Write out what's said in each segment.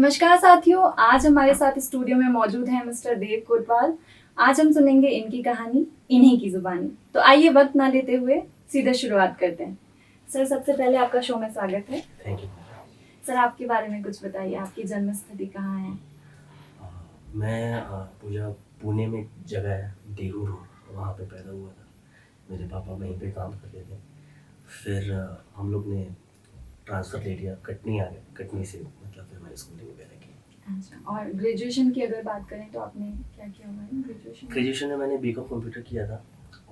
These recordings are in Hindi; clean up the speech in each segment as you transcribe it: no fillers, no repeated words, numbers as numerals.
नमस्कार साथियों, आज हमारे साथ स्टूडियो में मौजूद हैं मिस्टर देव कोटवाल। आज हम सुनेंगे इनकी कहानी इन्हीं की जुबानी। तो आइए वक्त ना लेते हुए सीधे शुरुआत करते हैं। सर, सबसे पहले आपका शो में स्वागत है। Thank you. सर, आपके बारे में कुछ बताइए, आपकी जन्म स्थिति कहाँ है? मैं पूजा पुणे में एक जगह है देहू रोड, वहाँ पे पैदा हुआ था। मेरे पापा वहीं पे काम करते थे। फिर हम लोग ने ट्रांसफ़र ले लिया, कटनी आ गए। कटनी से मतलब फिर मैंने स्कूलिंग वगैरह की। अच्छा, और ग्रेजुएशन की अगर बात करें तो आपने क्या किया हुआ है ग्रेजुएशन में मैंने बीकॉम कंप्यूटर किया था,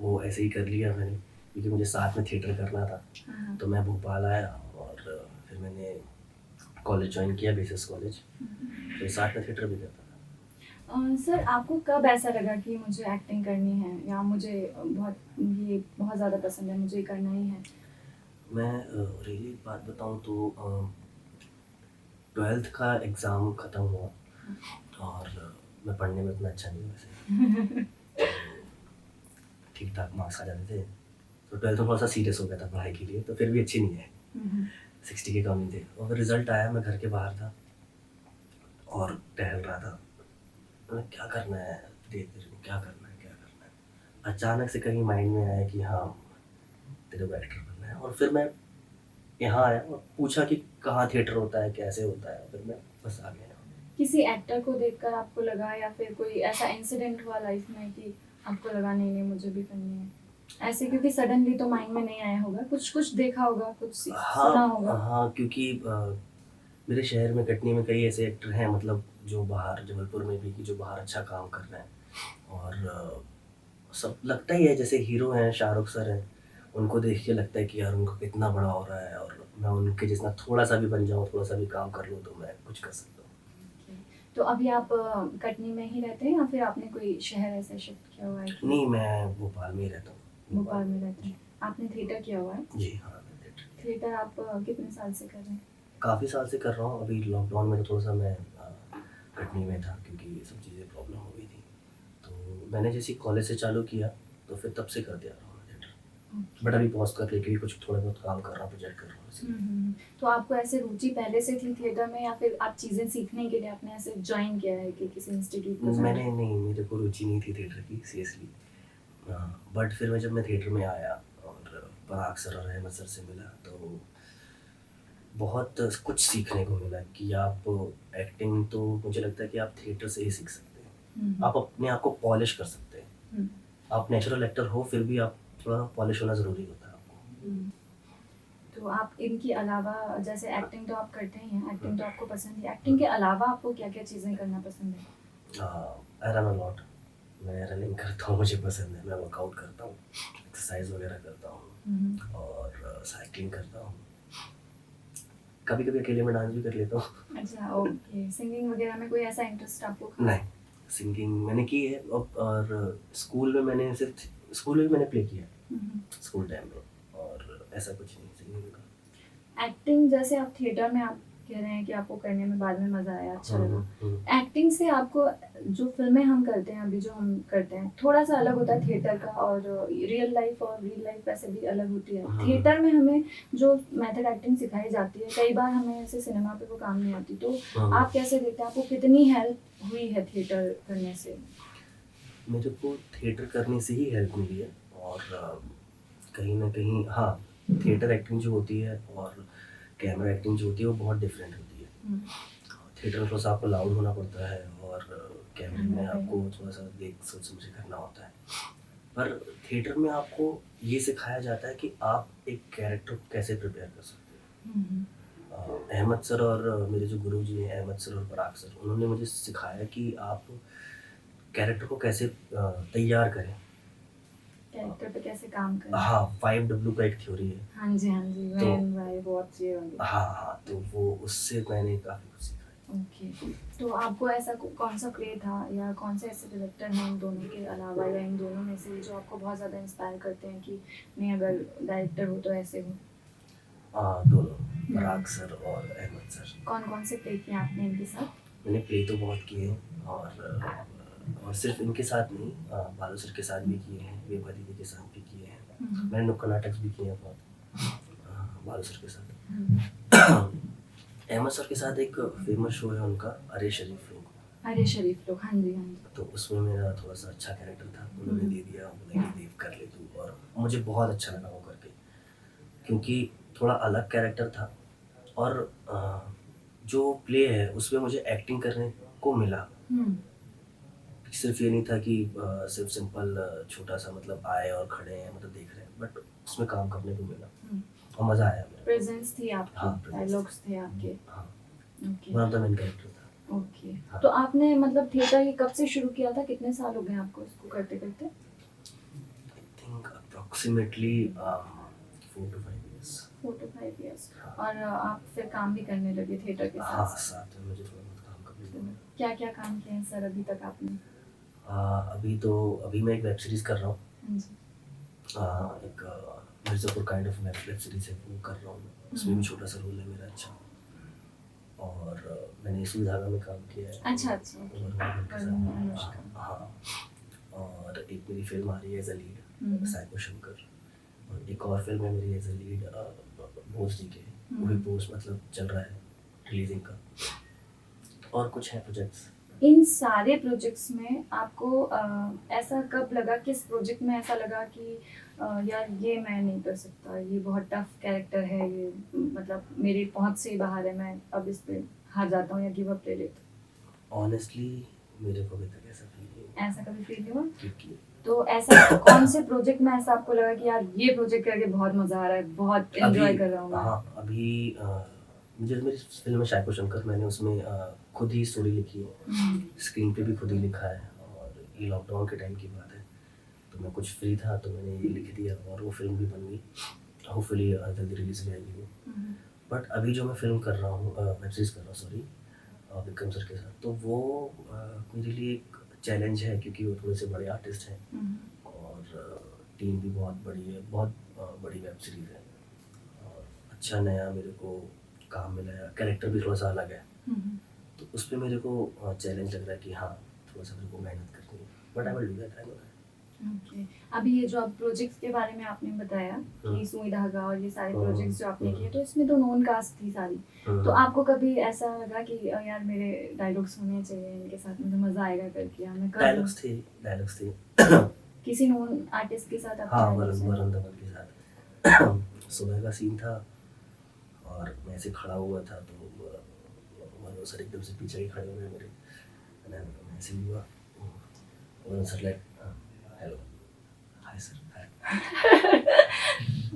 वो ऐसे ही कर लिया मैंने, क्योंकि मुझे साथ में थिएटर करना था। हाँ। तो मैं भोपाल आया और फिर मैंने कॉलेज ज्वाइन किया, बेसिस कॉलेज। फिर साथ में थिएटर भी करता था। सर, आपको कब ऐसा लगा कि मुझे एक्टिंग करनी है या मुझे बहुत ज़्यादा पसंद है, मुझे ये करना ही है? मैं रियली एक बात बताऊँ तो 12th का एग्ज़ाम ख़त्म हुआ और मैं पढ़ने में उतना अच्छा नहीं हूँ वैसे। तो ठीक ठाक मार्क्स आ जाते थे। तो 12th में थोड़ा सा सीरियस हो गया था पढ़ाई के लिए, तो फिर भी अच्छी नहीं है, 60 के कम ही थे। और फिर रिज़ल्ट आया, मैं घर के बाहर था और टहल रहा था। मैं क्या करना है, देख रही हूँ क्या करना है क्या करना है। अचानक से कहीं माइंड में आया कि हाँ, तेरे को एक्टर बनना है। और फिर मैं यहाँ आया और पूछा कि कहाँ थिएटर होता है, कैसे होता है। फिर मैं बस आ गया। किसी एक्टर को देखकर आपको लगा या फिर कोई ऐसा इंसिडेंट हुआ लाइफ में कि आपको लगा नहीं नहीं मुझे भी करनी है ऐसे? क्योंकि सडनली तो माइंड में नहीं आया होगा, कुछ कुछ देखा होगा, कुछ सुना होगा। हाँ, क्योंकि मेरे शहर में कटनी में कई ऐसे एक्टर हैं, मतलब जो बाहर जबलपुर में भी, कि जो बाहर अच्छा काम कर रहे हैं। और सब लगता ही है जैसे हीरो हैं, शाहरुख सर हैं, उनको देख के लगता है कि यार उनको कितना बड़ा हो रहा है और मैं उनके जितना थोड़ा सा भी बन जाऊँ, थोड़ा सा भी काम कर लूँ तो मैं कुछ कर सकता हूँ। तो अभी आप कटनी में ही रहते हैं या फिर आपने कोई शहर ऐसे शिफ्ट किया हुआ है नहीं, मैं भोपाल में ही रहता हूँ। भोपाल में रहते हैं? आपने थिएटर किया हुआ है? जी हाँ, मैं थिएटर थिएटर आप कितने साल से कर रहे हैं? काफ़ी साल से कर रहा हूँ। अभी लॉकडाउन में तो थोड़ा सा मैं कटनी में था, क्योंकि ये सब चीज़ें प्रॉब्लम हो गई थी। तो मैंने जैसे ही कॉलेज से चालू किया तो फिर तब से कर दिया रहा हूँ मैं थिएटर। बट अभी पॉज कर लेके भी कुछ थोड़ा बहुत काम कर रहा हूँ, प्रोजेक्ट कर रहा हूँ इसलिए। तो आपको ऐसे रुचि पहले से थी थिएटर में या फिर आप चीज़ें सीखने के लिए आपने ऐसे ज्वाइन किया है कि किसी इंस्टीट्यूट को ज्वाइन? मैंने नहीं, मेरे को रुचि नहीं थी थिएटर की सीरियसली। बट फिर मैं जब मैं थिएटर में आया और पराग सर और अहमद सर से मिला तो बहुत कुछ सीखने को मिला कि आप एक्टिंग तो मुझे लगता है कि आप थिएटर से ही सीख सकते हैं। आप अपने आप को पॉलिश कर सकते हैं। आप नेचुरल एक्टर हो फिर भी आप थोड़ा पॉलिश होना ज़रूरी होता है आपको। तो आप इनके अलावा, जैसे एक्टिंग तो आप करते ही हैं, एक्टिंग तो आपको पसंद है, एक्टिंग के अलावा आपको क्या क्या चीज़ें करना पसंद है? I run a lot. मैं रनिंग करता हूँ, मुझे पसंद है। मैं वर्कआउट करता हूँ, एक्सरसाइज वगैरह करता हूँ और साइकिलिंग करता हूँ। कभी कभी अकेले में डांस भी कर लेता हूँ। अच्छा, ओके। सिंगिंग वगैरह में कोई ऐसा इंटरेस्ट आपको खास? नहीं, सिंगिंग मैंने की है और स्कूल में मैंने सिर्फ स्कूल में मैंने प्ले किया स्कूल टाइम में, और ऐसा कुछ नहीं सिंगिंग का। एक्टिंग जैसे आप थिएटर में आप कह रहे हैं कि आपको करने में बाद में मजा आया, अच्छा लगा। एक्टिंग से आपको, जो फिल्में हम करते हैं अभी, जो हम करते हैं, थोड़ा सा अलग होता है थिएटर का, और रियल लाइफ वैसे भी अलग होती है। थिएटर में हमें जो मेथड एक्टिंग सिखाई जाती है, कई बार हमें ऐसे सिनेमा पे वो काम नहीं आती। तो आप कैसे देखते हैं, आपको कितनी हेल्प हुई है थिएटर करने से? मेरे को थिएटर करने से ही हेल्प मिली है। और कहीं ना कहीं हाँ, थिएटर एक्टिंग जो होती है और कैमरा एक्टिंग जो होती है वो बहुत डिफरेंट होती है। थिएटर में थोड़ा सा आपको लाउड होना पड़ता है और कैमरे में आपको थोड़ा सा देख सोच समझ के करना होता है। पर थिएटर में आपको ये सिखाया जाता है कि आप एक कैरेक्टर को कैसे प्रिपेयर कर सकते हो। अहमद सर और मेरे जो गुरु जी हैं, अहमद सर और पराग सर, उन्होंने मुझे सिखाया कि आप कैरेक्टर को कैसे तैयार करें, कैरेक्टर पे कैसे काम करें। हाँ, 5W का एक थ्योरी है। हाँ जी, हाँ जी, तो वैन वाई बहुत ये वाली। हाँ हाँ, तो वो उससे मैंने काफ़ी कुछ सीखा है। ओके। तो आपको ऐसा कौन सा प्ले था या कौन से ऐसे डायरेक्टर हैं इन दोनों के अलावा या इन दोनों में से जो आपको बहुत ज़्यादा इंस्पायर करते हैं कि नहीं, अगर डायरेक्टर हो तो ऐसे हो? दोनों, पराग सर और अहमद सर। कौन कौन से प्ले किए आपने इनके साथ? मैंने प्ले तो बहुत किए हैं और सिर्फ इनके साथ नहीं, बालू सर के साथ भी किए हैं, वेबा दीदी के साथ भी किए हैं। मैंने नुक्कड़ नाटक भी किए हैं बहुत बालू सर के साथ। अहमद सर के साथ एक फेमस शो है उनका, अरे शरीफ लोग। अरे शरीफ लोग, हाँ जी हाँ जी। तो उसमें मेरा थोड़ा सा अच्छा कैरेक्टर था, उन्होंने दे दिया, बोला कि देव कर ले तू, और मुझे बहुत अच्छा लगा वो करके, क्योंकि थोड़ा अलग कैरेक्टर था। और जो प्ले है उसमें मुझे एक्टिंग करने को मिला। सिर्फ ये नहीं था कि सिर्फ सिंपल छोटा सा मतलब आए और खड़े हैं मतलब देख रहे हैं, बट उसमें काम करने को मिला और मज़ा आया मेरे को। प्रेजेंस थी आपकी, हाँ, presence डायलॉग्स थे आपके। हाँ, okay one of the main character था। ओके। हाँ। तो आपने मतलब थिएटर ये कब से शुरू किया था, कितने साल हो गए आपको इसको करते करते? I think approximately 4 to 5 years। 4 to 5 years। हाँ। और आप फिर काम भी करने लगे थिएटर के हाँ, साथ? साथ में मुझे थोड़ा बहुत काम करने को मिला। क्या क्या काम किए हैं सर अभी तक आपने? अभी मैं एक वेब सीरीज कर रहा हूँ, हाँ जी। एक Mirzapur kind of web series है, वो कर रहा हूँ मैं। उसमें भी छोटा सा रोल है मेरा। अच्छा। और मैंने सुई धागा में काम किया है। अच्छा अच्छा। वरुण के वरुण, साथ। अनुष्का। हाँ। और एक मेरी फिल्म आ रही है as a lead, psycho Shankar. और एक और फिल्म है मेरी as a lead, Bose ji के, वो भी पोस्ट मतलब चल रहा है रिलीजिंग का। और कुछ है प्रोजेक्ट्स। इन सारे प्रोजेक्ट्स में आपको ऐसा कब लगा, किस प्रोजेक्ट में ऐसा लगा कि यार ये मैं नहीं कर सकता, ये बहुत टफ कैरेक्टर है, ये मतलब मेरी पहुंच से ही बाहर है, मैं अब इस पे हार जाता हूँ या गिव अप ले लेता हूँ? ऑनेस्टली मेरे को अभी तक ऐसा फील नहीं हुआ। ऐसा कभी फील नहीं हुआ? क्योंकि तो ऐसा कौन से प्रोजेक्ट में ऐसा आपको लगा कि यार ये प्रोजेक्ट करके बहुत मजा आ रहा है, बहुत एंजॉय कर रहा हूँ मैं? हाँ, अभी मुझे मेरी फिल्म है साइको शंकर, मैंने उसमें खुद ही स्टोरी लिखी है, स्क्रीन पे भी खुद ही लिखा है। और ये लॉकडाउन के टाइम की बात है, तो मैं कुछ फ्री था तो मैंने ये लिख दिया और वो फिल्म भी बन गई। होपफुली जल्दी रिलीज भी आएगी वो। बट अभी जो मैं फिल्म कर रहा हूँ, वेब सीरीज कर रहा हूँ, सॉरी, विक्रम सर के साथ, तो वो मेरे लिए एक चैलेंज है, क्योंकि वो थोड़े से बड़े आर्टिस्ट हैं और टीम भी बहुत बड़ी है, बहुत बड़ी वेब सीरीज़ है। और अच्छा नया मेरे को काम मिला है, कैरेक्टर भी थोड़ा सा अलग है, तो उस पर मेरे को चैलेंज लग रहा है कि हाँ थोड़ा सा मेरे को मेहनत करनी है, but I will do that, I know that. Okay. अभी ये जो आप प्रोजेक्ट्स के बारे में आपने बताया कि सुई धागा और ये सारे प्रोजेक्ट्स जो आपने किए, तो इसमें तो नॉन कास्ट थी सारी, तो आपको कभी ऐसा लगा कि यार मेरे डायलॉग्स होने चाहिए इनके साथ, मुझे मजा आएगा करके, मैं कर दूं? डायलॉग्स थे किसी नॉन आर्टिस्ट के साथ आपके हाँ, dialogues हैं? वरुण धवन के साथ सुबह का सीन था और मैं ऐसे खड़ा हुआ था, तो वरुण सर एकदम से पीछे ही खड़े हुए मेरे, मैं ऐसे ही हुआ, Varun sir like hello, hi sir, hi.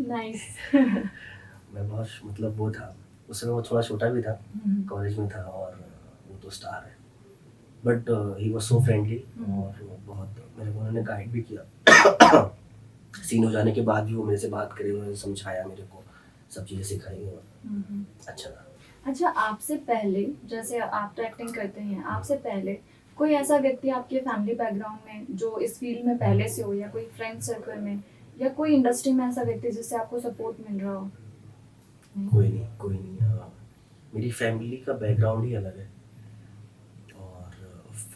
Nice. मैं बहुत मतलब वो था उस समय, वो थोड़ा छोटा भी था, कॉलेज में था, और वो तो स्टार है, but he was so friendly और बहुत मेरे को उन्होंने गाइड भी किया। सीन हो जाने के बाद भी वो मेरे से बात करे, उन्होंने समझाया मेरे को, सब चीज़ें सिखाई और अच्छा था। अच्छा, आपसे पहले, जैसे आप तो एक्टिंग करते हैं, आपसे पहले कोई ऐसा व्यक्ति आपके फैमिली बैकग्राउंड में जो इस फील्ड में पहले से हो, या कोई फ्रेंड सर्कल में, या कोई इंडस्ट्री में ऐसा व्यक्ति जिससे आपको सपोर्ट मिल रहा हो? कोई नहीं। मेरी फैमिली का बैकग्राउंड ही अलग है, और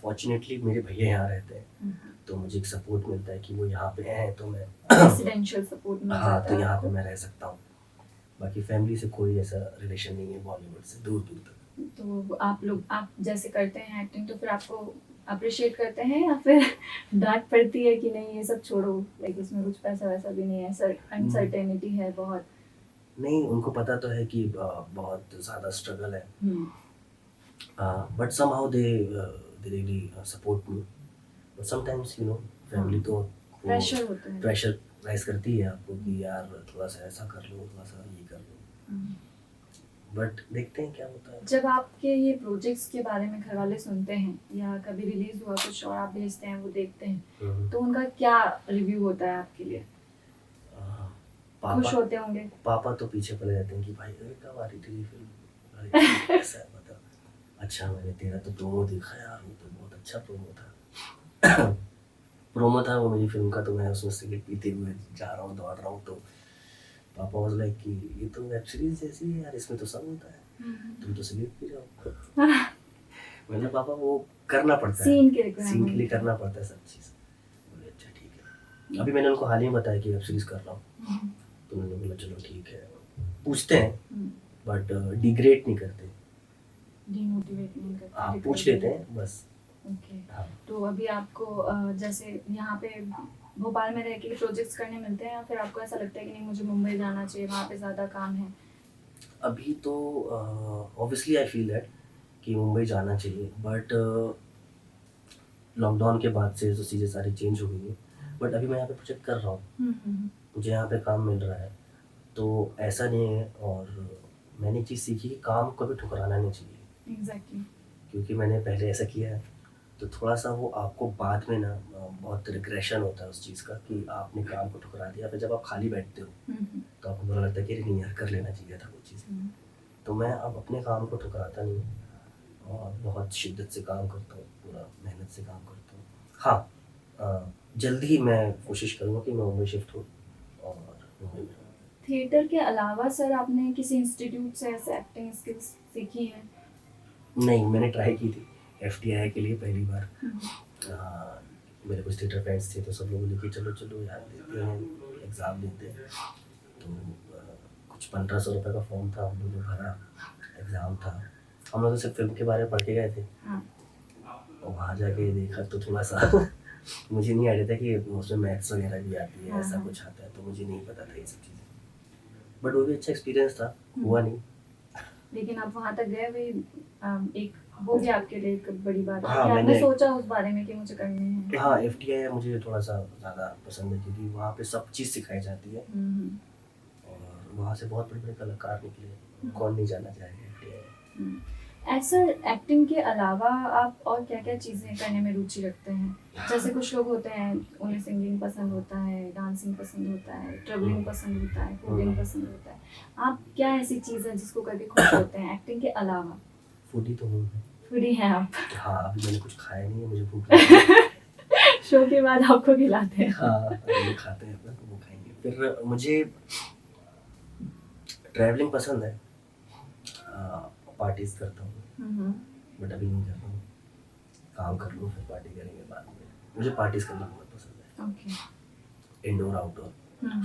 फॉर्चुनेटली मेरे भैया यहाँ रहते हैं, तो मुझे एक सपोर्ट मिलता है कि वो यहाँ पे हैं, तो मैं रेसिडेंशियल सपोर्ट मिल हाँ, जाता तो है यहाँ पे आपको? मैं रह सकता हूँ। बाकी फैमिली से कोई ऐसा रिलेशन नहीं है बॉलीवुड से, दूर दूर तक। तो आप जैसे करते हैं एक्टिंग, तो फिर आपको अप्रिशिएट करते हैं या फिर डांट पड़ती है कि नहीं ये सब छोड़ो, लाइक इसमें कुछ पैसा वैसा भी नहीं है, सर अनसर्टेनिटी है बहुत? नहीं, उनको पता तो है कि बहुत ज़्यादा स्ट्रगल है, but somehow they really support me, but sometimes you know family तो प्रेशर होता है। प्रेशर राइज करती है आपको कि यार थोड़ा सा ऐसा कर लो, थोड़ा सा ये कर लो, बट देखते हैं क्या होता है। जब आपके ये प्रोजेक्ट्स के बारे में घर वाले सुनते हैं, या कभी रिलीज हुआ कुछ और आप भेजते हैं, वो देखते हैं, तो उनका क्या रिव्यू होता है आपके लिए? खुश होते होंगे? पापा तो पीछे पड़े रहते हैं कि भाई अरे कब आ रही तेरी फिल्म, अरे ऐसा है, बता। अच्छा, मैंने तेरा तो प्रोमो देखा यार, वो तो बहुत अच्छा प्रोमो था। प्रोमो था वो मेरी फिल्म का, तो मैं उसमें सिगरेट पीते हुए जा रहा हूँ, दौड़ रहा हूँ, तो पापा वाज लाइक कि ये तो वेब सीरीज जैसी है यार, इसमें तो सब होता है, तुम तो सिगरेट पी रहे हो। मतलब पापा वो करना पड़ता है, सीन के लिए करना पड़ता है सब चीज़। बोले अच्छा ठीक है। अभी मैंने उनको हाल ही में बताया कि वेब सीरीज कर रहा हूँ, तो उन्होंने बोला चलो ठीक है, पूछते हैं बट डिग्रेड नहीं करते डिमोटिवेट नहीं करता, हाँ, पूछ डिप्रेस लेते नहीं हैं बस। ओके। हाँ, तो अभी आपको जैसे यहाँ पे भोपाल में रह के प्रोजेक्ट्स करने मिलते हैं या फिर आपको ऐसा लगता है कि नहीं मुझे मुंबई जाना चाहिए, वहाँ पे ज़्यादा काम है? अभी तो ऑब्वियसली आई फील दैट कि मुंबई जाना चाहिए, बट लॉकडाउन के बाद से जो चीज़ें सारी चेंज हो गई हैं, बट अभी मैं यहाँ पे प्रोजेक्ट कर रहा हूँ, हम्म। मुझे यहाँ पे काम मिल रहा है, तो ऐसा नहीं है। और मैंने एक चीज़ सीखी कि काम को कभी ठुकराना नहीं चाहिए, एग्जैक्टली। क्योंकि मैंने पहले ऐसा किया है, तो थोड़ा-सा वो आपको बाद में ना बहुत रिग्रेशन होता है उस चीज़ का कि आपने काम को ठुकरा दिया। फिर जब आप खाली बैठते हो, तो आपको बुरा लगता है कि अरे नहीं यार, कर लेना चाहिए था वो चीज़। तो मैं अब अपने काम को ठुकराता नहीं हूँ और बहुत शिद्दत से काम करता हूँ, पूरा मेहनत से काम करता हूँ। हाँ, जल्द ही मैं कोशिश करूँगा कि मैं मुंबई शिफ्ट हूँ और मुंबई में रहूँ। थिएटर के अलावा सर आपने किसी इंस्टीट्यूट से ऐसे एक्टिंग स्किल्स सीखी हैं? नहीं, मैंने ट्राई की थी एफटीआई के लिए पहली बार। मेरे कुछ थिएटर फ्रेंड्स थे, तो सब लोग बोले कि चलो यार देते हैं, एग्ज़ाम देते हैं। तो कुछ 1500 रुपये का फॉर्म था, हम लोगों ने भरा, एग्ज़ाम था। हम लोग तो सिर्फ फिल्म के बारे में पढ़ के गए थे, हाँ। और वहाँ जाके देखा तो थोड़ा सा मुझे नहीं आइडिया था कि उसमें मैथ्स वगैरह भी आती है, ऐसा कुछ आता है, तो मुझे नहीं पता था ये सब चीज़ें। बट वो भी अच्छा एक्सपीरियंस था, हुआ नहीं। लेकिन आप वहाँ तक गए वही एक वो भी आपके लिए एक बड़ी बात है हाँ, कि आपने मैंने सोचा उस बारे में कि मुझे करने हैं। हाँ, एफटीआई मुझे थोड़ा-सा ज़्यादा पसंद है, क्योंकि वहाँ पे सब चीज़ सिखाई जाती है और वहाँ से बहुत बड़े-बड़े कलाकार निकले। कौन नहीं जाना चाहेगा एफटीआई। ऐसा एक्टिंग के अलावा आप और क्या क्या चीज़ें करने में रुचि रखते हैं? जैसे कुछ लोग होते हैं उन्हें सिंगिंग पसंद होता है, डांसिंग पसंद होता है, ट्रेवलिंग पसंद होता है, कुकिंग पसंद होता है। आप क्या ऐसी चीज़ है जिसको करके खुश होते हैं एक्टिंग के अलावा? फूडी तो हूँ मैं। फूडी हैं आप? हाँ, अभी मैंने कुछ खाया नहीं है, मुझे भूख लगी है। शो के बाद आपको खिलाते हैं? हाँ, अभी लोग खाते हैं अपना, तो वो खाएँगे। फिर मुझे ट्रैवलिंग पसंद है, पार्टीज़ करता हूँ, बट अभी नहीं कर रहा हूँ। काम कर लूँ फिर पार्टी करेंगे बाद में। मुझे पार्टीज़ करना बहुत पसंद है। ओके। इंडोर, आउटडोर,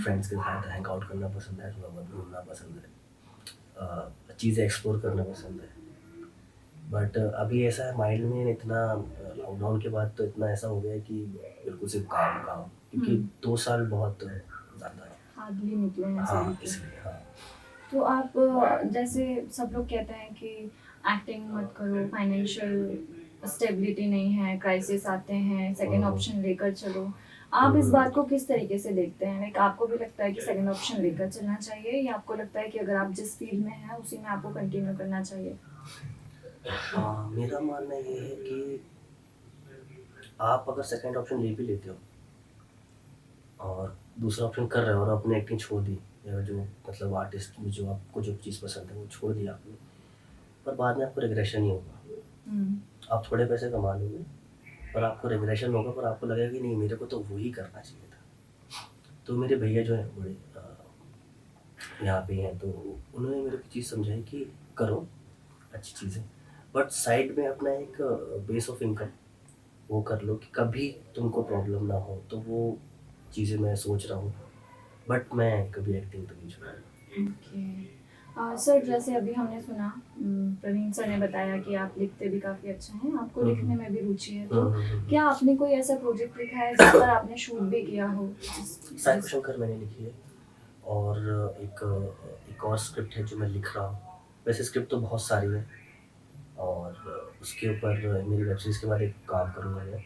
फ्रेंड्स के साथ हैंग आउट करना पसंद है, थोड़ा बहुत घूमना पसंद है, चीज़ें एक्सप्लोर करना पसंद है। बट अभी ऐसा है माइंड में इतना, लॉकडाउन के बाद तो इतना ऐसा हो गया है कि बिल्कुल सिर्फ काम काम, क्योंकि 2 साल बहुत ज़्यादा है। हार्डली निकले हैं सभी हाँ, के। इसलिए हाँ। तो आप जैसे सब लोग कहते हैं कि एक्टिंग मत करो, फाइनेंशियल स्टेबिलिटी नहीं है, क्राइसिस आते हैं, सेकंड ऑप्शन लेकर चलो। आप इस बात को किस तरीके से देखते हैं? लाइक आपको भी लगता है कि सेकंड ऑप्शन लेकर चलना चाहिए या आपको लगता है कि अगर आप जिस फील्ड में हैं उसी में आपको कंटिन्यू करना चाहिए? मेरा मानना ये है कि आप अगर सेकंड ऑप्शन ले भी लेते हो और दूसरा ऑप्शन कर रहे हो और आपने एक्टिंग छोड़ दी, या जो मतलब आर्टिस्ट में जो आपको जो चीज़ पसंद है वो छोड़ दिया आपने, पर बाद में आपको रिग्रेशन ही होगा। आप थोड़े पैसे कमा लोगे, पर आपको रिग्रेशन होगा, पर आपको लगेगा कि नहीं मेरे को तो वही करना चाहिए था। तो मेरे भैया जो हैं बड़े यहाँ पे हैं, तो उन्होंने मेरे को चीज़ समझाई कि करो, अच्छी चीज़ है, बट साइड में अपना एक बेस ऑफ इनकम वो कर लो कि कभी तुमको प्रॉब्लम ना हो। तो वो चीज़ें मैं सोच रहा हूँ, बट मैं कभी एक्टिंग तो नहीं छोड़ूंगा। ओके। सर जैसे अभी हमने सुना प्रवीण सर ने बताया कि आप लिखते भी काफ़ी अच्छा हैं, आपको लिखने में भी रुचि है, तो क्या आपने कोई ऐसा प्रोजेक्ट लिखा है जिस पर आपने शूट भी किया हो? साइको शंकर मैंने लिखी है, और एक और स्क्रिप्ट है जो मैं लिख रहा हूँ। वैसे स्क्रिप्ट तो बहुत सारी है, और उसके ऊपर मेरी वेब सीरीज़ के बाद एक काम करूँगा मैं,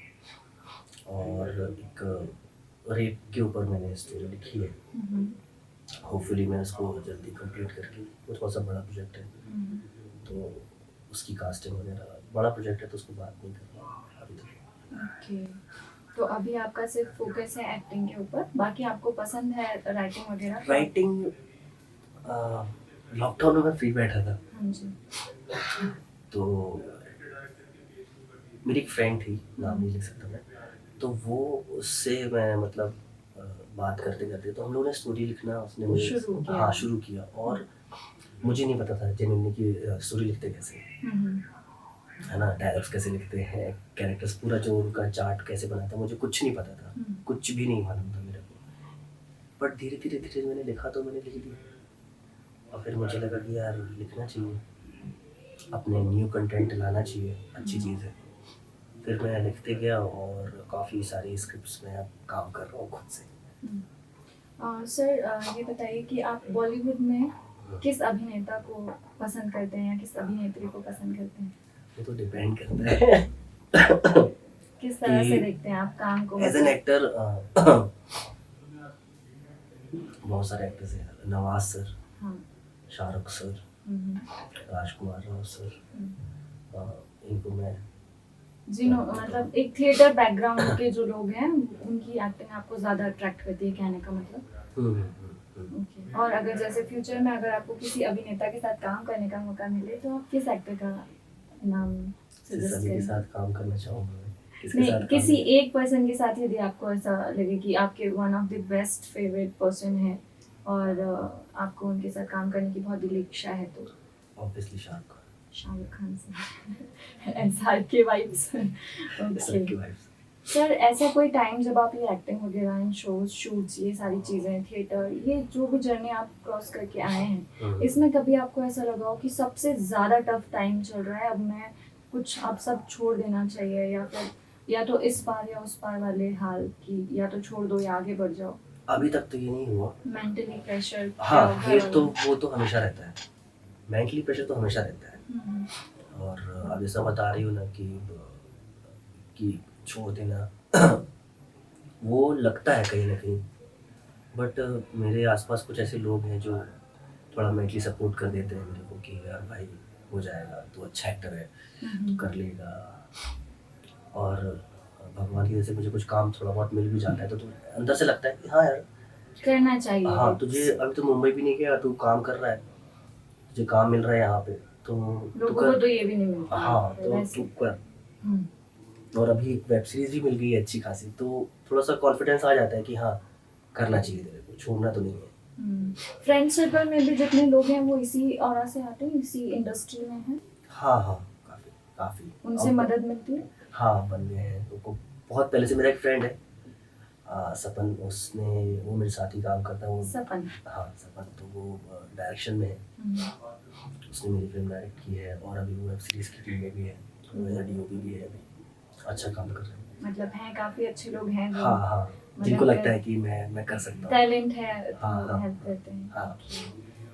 और एक रेप के ऊपर मैंने स्टोरी लिखी है। होपफुली मैं उसको जल्दी कंप्लीट करके, वो थोड़ा सा बड़ा प्रोजेक्ट है, तो उसकी कास्टिंग वगैरह, बड़ा प्रोजेक्ट है तो उसको बात नहीं कर रहा हूँ अभी तक। ओके। तो अभी आपका सिर्फ फोकस है एक्टिंग के ऊपर, बाकी आपको पसंद है राइटिंग वगैरह? राइटिंग, लॉकडाउन में मैं फ्री बैठा था, हाँ जी। तो मेरी एक फ्रेंड थी, नाम नहीं लिख सकता मैं, तो वो उससे मैं मतलब बात करते करते तो हम लोगों ने स्टोरी लिखना, उसने मुझे शुरू किया। हाँ शुरू किया, और मुझे नहीं पता था जेन्युइनली कि स्टोरी लिखते कैसे हैं, है ना, डायलॉग्स कैसे लिखते हैं, कैरेक्टर्स पूरा जो उनका चार्ट कैसे बनाता है, मुझे कुछ नहीं पता था, कुछ भी नहीं मालूम था मेरे को। बट धीरे धीरे धीरे मैंने लिखा, तो मैंने लिख दिया, और फिर मुझे लगा कि यार लिखना चाहिए, अपने न्यू कंटेंट लाना चाहिए, अच्छी चीज़ है। फिर मैं लिखते गया और काफ़ी सारी स्क्रिप्ट्स में अब काम कर रहा हूँ खुद से। सर ये बताइए कि आप बॉलीवुड में किस अभिनेता को पसंद करते हैं या किस अभिनेत्री को पसंद करते हैं? वो तो डिपेंड करता है किस तरह से कि देखते हैं आप काम को? एज एन एक्टर बहुत सारे एक्टर्स हैं, नवाज सर, हाँ। शाहरुख सर, हम्म, राजकुमार राव सर, हम्म। इनको मैं मतलब एक थिएटर बैकग्राउंड के जो लोग हैं उनकी एक्टिंग आपको ज्यादा अट्रैक्ट करती है, कहने का मतलब। ओके। और अगर जैसे फ्यूचर में अगर आपको किसी अभिनेता के साथ काम करने का मौका मिले तो आप किस एक्टर का नाम सजेस्ट सभी के करेंगे? साथ काम करना चाहूँगा मैं। किसके नहीं, साथ काम किसी करना? एक पर्सन के साथ यदि आपको ऐसा लगे कि आपके one of the best favourite person है और आपको उनके साथ काम करने की बहुत दिली इच्छा है तो? ऑब्वियसली शाहरुख खान। शाहरुख खान से एसआर के वाइब्स। सर की ओके वाइफ। सर, ऐसा कोई टाइम जब आप ये एक्टिंग वगैरह इन शोज शूट्स ये सारी चीज़ें थिएटर ये जो भी जर्नी आप क्रॉस करके आए हैं इसमें कभी आपको ऐसा लगा हो कि सबसे ज़्यादा टफ टाइम चल रहा है, अब मैं कुछ अब सब छोड़ देना चाहिए, या फिर या तो इस पार या उस पार वाले हाल की, या तो छोड़ दो या आगे बढ़ जाओ? अभी तक तो ये नहीं हुआ। Mentally pressure? हाँ, ये तो वो तो हमेशा रहता है। मेंटली प्रेशर तो हमेशा रहता है। और अब जैसा बता रही हूँ ना कि छोड़ देना वो लगता है कहीं ना कहीं, बट मेरे आसपास कुछ ऐसे लोग हैं जो थोड़ा मेंटली सपोर्ट कर देते हैं मेरे को कि यार भाई हो जाएगा, तू अच्छा एक्टर है, तू कर लेगा। और भगवान की वजह से मुझे कुछ काम थोड़ा बहुत मिल भी जाता है तो अंदर से लगता है कि हाँ यार करना चाहिए। हाँ, तुझे अभी तो मुंबई भी नहीं गया, तू काम कर रहा है, तुझे काम मिल रहा है यहाँ पे, तो तू लोगों को कर। तो ये भी नहीं मिलता। हाँ, तो वैसे। तू कर। हम्म। और अभी वेब सीरीज भी मिल गई है अच्छी खासी, तो थोड़ा सा कॉन्फिडेंस आ जाता है कि हाँ करना चाहिए तेरे को, छोड़ना तो नहीं है। फ्रेंड सर्कल में भी जितने लोग हैं वो इसी ऑरा से आते हैं, इसी इंडस्ट्री में हैं? हाँ हाँ, काफ़ी काफ़ी। उनसे अब मदद मिलती है? हाँ, बन गए हैं उनको। बहुत पहले से मेरा एक फ्रेंड है सपन, उसने वो मेरे साथ ही काम करता है वो। सपन? हाँ सपन, तो वो डायरेक्शन में है। उसने मेरी फिल्म डायरेक्ट की है और अभी वो वेब सीरीज़ की टीम में भी है, वो एज डीओपी भी है अभी, अच्छा काम कर रहे हैं। मतलब हैं काफी अच्छे लोग हैं जो हाँ हाँ, जिनको लगता है कि मैं कर सकता हूँ, टैलेंट है तो हाँ, हाँ, हेल्प करते हैं। हाँ।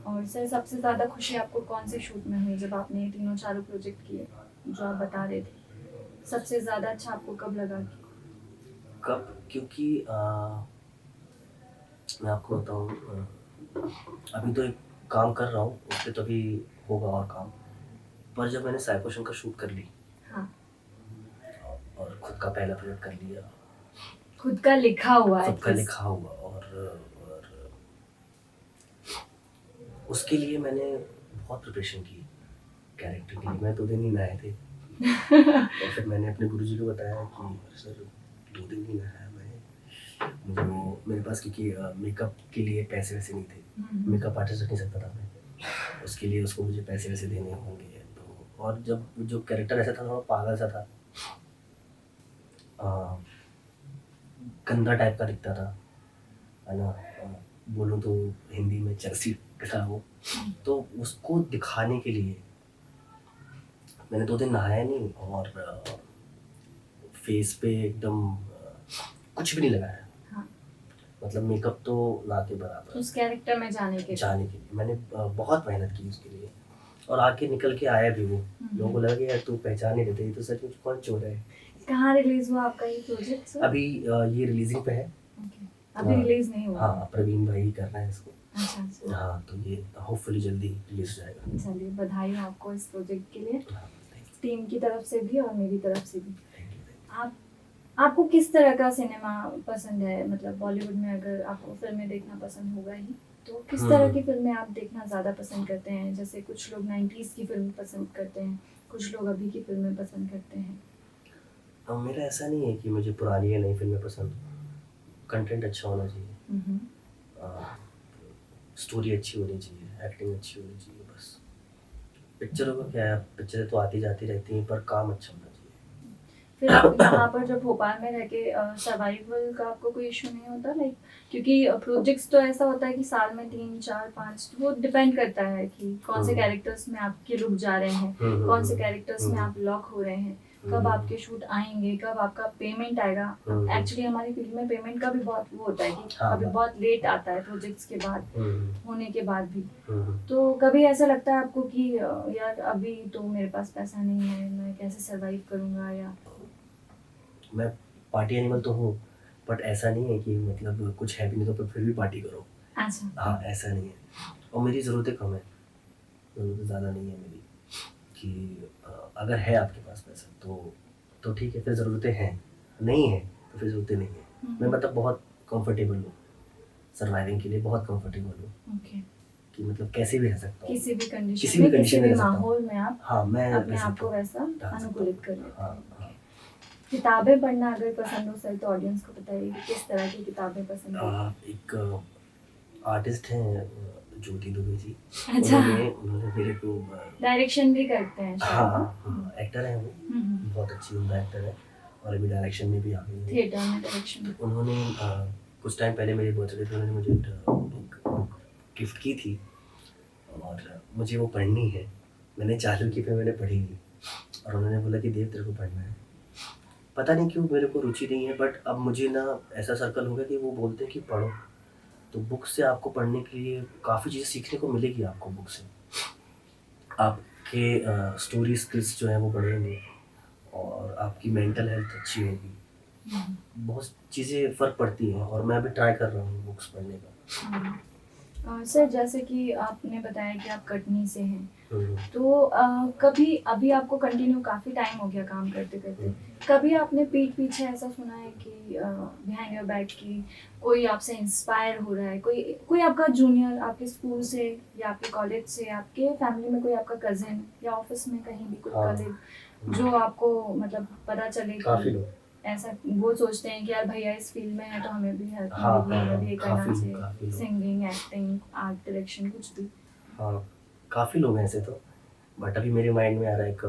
और सर सबसे ज्यादा खुशी आपको कौन से शूट में हुई जब आपने ये तीनों चारों प्रोजेक्ट किए जो आप बता रहे थे? सबसे ज्यादा अच्छा आपको कब लगा कि कब? क्योंकि मैं आपको बताऊँ, अभी तो एक काम कर रहा हूँ उस पर, तो अभी होगा और काम। पर जब मैंने साइको शंकर शूट कर ली, हाँ, और खुद का पहला प्रोजेक्ट कर लिया, खुद का लिखा हुआ खुद का at least। लिखा हुआ, और उसके लिए मैंने बहुत प्रिपरेशन की कैरेक्टर के लिए। मैं 2 दिन ही नहाए थे और फिर मैंने अपने गुरुजी को बताया कि सर 2 दिन ही नहाया मैं, मुझे वो मेरे पास क्योंकि मेकअप के लिए पैसे वैसे नहीं थे, मेकअप आर्टिस्ट रख नहीं सकता था मैं, उसके लिए उसको मुझे पैसे वैसे देने होंगे। तो और जब जो कैरेक्टर ऐसा था थोड़ा पागल सा था, गंदा टाइप का दिखता था, है ना, बोलूँ तो हिंदी में चर्सी था वो। तो उसको दिखाने के लिए मैंने 2 दिन नहाया नहीं, और फेस पे एकदम कुछ भी नहीं लगाया। हाँ। मतलब मेकअप तो ना के बराबर। उस कैरेक्टर में जाने के लिए मैंने बहुत मेहनत की उसके लिए, और आके निकल के आया भी वो। लोगों को लगा कि यार तू पहचान नहीं देते, ये तो सच में कौन चोर है। कहाँ रिलीज हुआ आपका ये प्रोजेक्ट सर? अभी ये रिलीजिंग पे है। अभी रिलीज नहीं हुआ? हाँ, प्रवीण भाई कर रहे हैं इसको। अच्छा। हाँ, तो ये होपफुली जल्दी रिलीज हो जाएगा। चलिए, बधाई हो आपको इस प्रोजेक्ट के लिए, हाँ, टीम की तरफ से भी और मेरी तरफ से भी। आप आपको किस तरह का सिनेमा पसंद है? मतलब बॉलीवुड में अगर आपको फिल्में देखना पसंद होगा ही, तो किस तरह की फिल्में आप देखना ज़्यादा पसंद करते हैं? जैसे कुछ लोग 90s की फिल्म पसंद करते हैं, कुछ लोग अभी की फिल्में पसंद करते हैं। मेरा ऐसा नहीं है कि मुझे पुरानी या नई फिल्में पसंद, कंटेंट अच्छा होना चाहिए, स्टोरी अच्छी होनी चाहिए, एक्टिंग अच्छी होनी चाहिए, बस। पिक्चरों का क्या है, पिक्चरें तो आती जाती रहती हैं, पर काम अच्छा होना चाहिए। फिर आप यहाँ पर जब भोपाल में रह के सर्वाइवल का आपको कोई इशू नहीं होता, लाइक क्योंकि प्रोजेक्ट्स तो ऐसा होता है कि साल में 3 4 5 वो डिपेंड करता है कि कौन से कैरेक्टर्स में आपके रुक जा रहे हैं, कौन से कैरेक्टर्स में आप लॉक हो रहे हैं, कब आपके शूट आएंगे, कब आपका पेमेंट आएगा। एक्चुअली हमारी फील्ड में पेमेंट का भी बहुत वो होता है कि कभी बहुत लेट आता है प्रोजेक्ट्स के बाद होने के बाद भी। तो कभी ऐसा लगता है आपको कि यार अभी तो मेरे पास पैसा नहीं है, मैं कैसे सरवाइव करूँगा? या मैं पार्टी एनिमल तो हूँ, बट ऐसा नहीं है कि मतलब कुछ है भी नहीं तो फिर भी पार्टी करो। अच्छा, हाँ, ऐसा नहीं है। और मेरी ज़रूरतें कम है, ज़रूरतें ज़्यादा नहीं है मेरी, कि अगर है आपके पास पैसा तो ठीक है, फिर ज़रूरतें हैं, नहीं है तो फिर ज़रूरतें नहीं है। मैं मतलब बहुत कंफर्टेबल हूँ, सर्वाइविंग के लिए बहुत कंफर्टेबल हूँ, ओके। कि मतलब कैसे भी रह सकता हूँ, किसी भी किसी कंडीशन भी में, कंडीशन किसी में भी रह सकता हूँ। माहौल में आप हाँ, मैं अपने रह आप सकता को हूँ, वैसा डाल सकता हूँ। अनुकूलित कर लेते हाँ, हैं। हाँ। किताबें पढ़ना अगर पसंद हो सर तो ऑडियंस को बताइए कि किस तरह की किताबें पसंद है? एक आर्टिस्ट हैं, ज्योति दुबे जी। अच्छा। उन्होंने मेरे को डायरेक्शन भी करते हैं शायद हाँ, ना? हाँ, एक्टर हैं वो, बहुत अच्छी उम्दा एक्टर है, और अभी डायरेक्शन में भी आ गई है। थिएटर में डायरेक्शन। तो उन्होंने कुछ टाइम पहले मेरे बर्थडे पे उन्होंने मुझे एक गिफ्ट की थी, और मुझे वो पढ़नी है। मैंने चालू की, फिर मैंने पढ़ी नहीं, और उन्होंने बोला कि देव तेरे को पढ़ना है। पता नहीं क्यों मेरे को रुचि नहीं है, बट अब मुझे ना ऐसा सर्कल हो गया कि वो बोलते हैं कि पढ़ो, तो बुक से आपको पढ़ने के लिए काफ़ी चीज़ें सीखने को मिलेगी आपको बुक से। आपके स्टोरी स्किल्स जो हैं वो बढ़ेंगे, और आपकी मेंटल हेल्थ अच्छी होगी। बहुत चीज़ें फ़र्क पड़ती हैं, और मैं अभी ट्राई कर रहा हूँ बुक्स पढ़ने का। सर जैसे कि आपने बताया कि आप कटनी से हैं, हम्म, तो कभी अभी आपको कंटिन्यू काफ़ी टाइम हो गया काम करते करते, कभी आपने पीठ पीछे ऐसा सुना है कि बिहाइंड योर बैक की कोई आपसे इंस्पायर हो रहा है, कोई कोई आपका जूनियर आपके स्कूल से या आपके कॉलेज से, आपके फैमिली में कोई आपका कजिन या ऑफिस में कहीं भी कोई हाँ। कलीग जो आपको मतलब पता चले काफ़ी कि लोग। ऐसा वो सोचते हैं कि यार भैया इस फील्ड में है तो हमें भी हेल्प हाँ, मिलेगी, हमें भी ये करना काफ़ी चाहिए, काफ़ी लोग। सिंगिंग, एक्टिंग, आर्ट डायरेक्शन, कुछ भी? हाँ, काफ़ी लोग हैं ऐसे तो, बट अभी मेरे माइंड में आ रहा है एक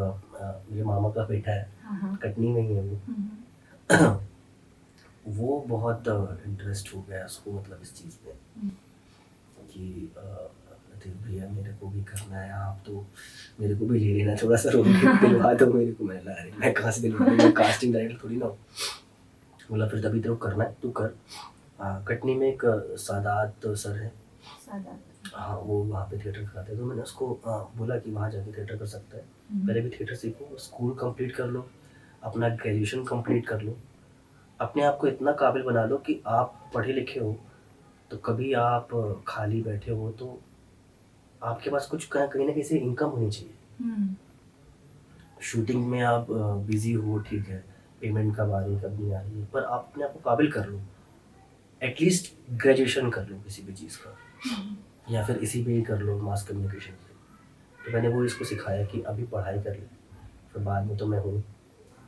मेरे मामा का बेटा है, हाँ हाँ। कटनी में ही है वो। हम्म, वो बहुत इंटरेस्ट हो गया उसको, मतलब इस चीज़ में, कि देव भैया मेरे को भी करना है, आप तो मेरे को भी ले लेना थोड़ा सा रोल दिलवा दो मेरे को। मैंने कहा अरे मैं कहाँ से दिलवा दूँ, मैं कास्टिंग डायरेक्टर थोड़ी ना हूँ। बोला फिर तभी तेरे को करना है तू कर। कटनी में एक सादात सर है, सादात। हाँ, वो वहाँ पे थिएटर कराते हैं, तो मैंने उसको बोला कि वहाँ जाके थिएटर कर सकता है। पहले भी थिएटर सीखो, स्कूल कंप्लीट कर लो, अपना ग्रेजुएशन कंप्लीट कर लो, अपने आप को इतना काबिल बना लो कि आप पढ़े लिखे हो, तो कभी आप खाली बैठे हो तो आपके पास कुछ कहीं ना कहीं से इनकम होनी चाहिए। शूटिंग में आप बिजी हो, ठीक है, पेमेंट कब आ रही है कब नहीं आ रही है, पर आप अपने आप को काबिल कर लो, एटलीस्ट ग्रेजुएशन कर लो किसी भी चीज़ का, या फिर इसी पे ही कर लो, मास कम्युनिकेशन पे। तो मैंने वो इसको सिखाया कि अभी पढ़ाई कर ले, फिर बाद में तो मैं हूँ।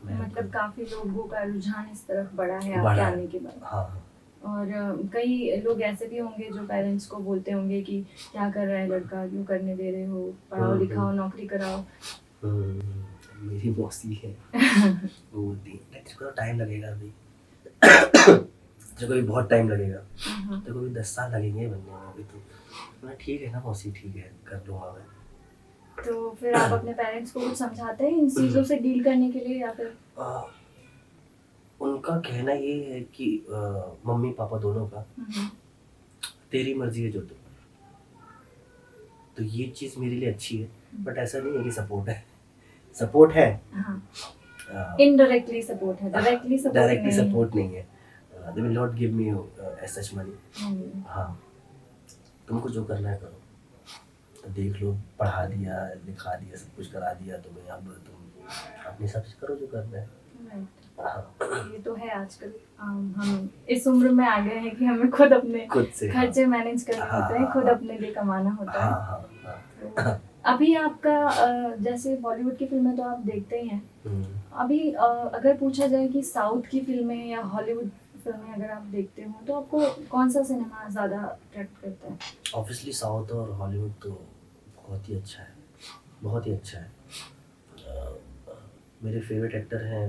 मतलब काफी लोगों का रुझान इस तरफ बढ़ा है आपके बढ़ा है। आने के बाद। हाँ, और कई लोग ऐसे भी होंगे जो पेरेंट्स को बोलते होंगे कि क्या कर रहा है लड़का, क्यों करने दे रहे हो, पढ़ाओ लिखाओ, नौकरी कराओ। मेरी मौसी है, वो बोलती है तेरे को तो टाइम लगेगा अभी, तेरे को भी बहुत टाइम लगेगा, तेरे को भी 10 साल लगेंगे बनने में अभी तो। मैं ठीक है ना मौसी, ठीक है कर लूँगा मैं। तो फिर आप अपने पेरेंट्स को कुछ समझाते हैं इन चीज़ों से डील करने के लिए, या फिर? उनका कहना ये है कि मम्मी पापा दोनों का, तेरी मर्जी है जो तू, तो ये चीज़ मेरे लिए अच्छी है, बट ऐसा नहीं है कि सपोर्ट है, सपोर्ट है, इनडायरेक्टली सपोर्ट है, डायरेक्टली सपोर्ट नहीं है। They will not give me as such money. हाँ, तुमको जो करना है करो, तो देख लो, पढ़ा दिया लिखा दिया सब कुछ करा दिया, तो भाई अब तुम अपने हिसाब से करो जो करना है। ये तो है आजकल हम इस उम्र में आ गए हैं कि हमें खुद अपने खर्चे मैनेज करने होते हैं, खुद अपने लिए कमाना होता है। तो अभी आपका जैसे बॉलीवुड की फिल्में तो आप देखते ही हैं, अभी अगर पूछा जाए कि साउथ की फिल्में या हॉलीवुड फिल्में अगर आप देखते हो तो आपको कौन सा सिनेमा ज़्यादा अट्रैक्ट करता है? ऑब्वियसली साउथ और हॉलीवुड तो बहुत ही अच्छा है, बहुत ही अच्छा है। मेरे फेवरेट एक्टर हैं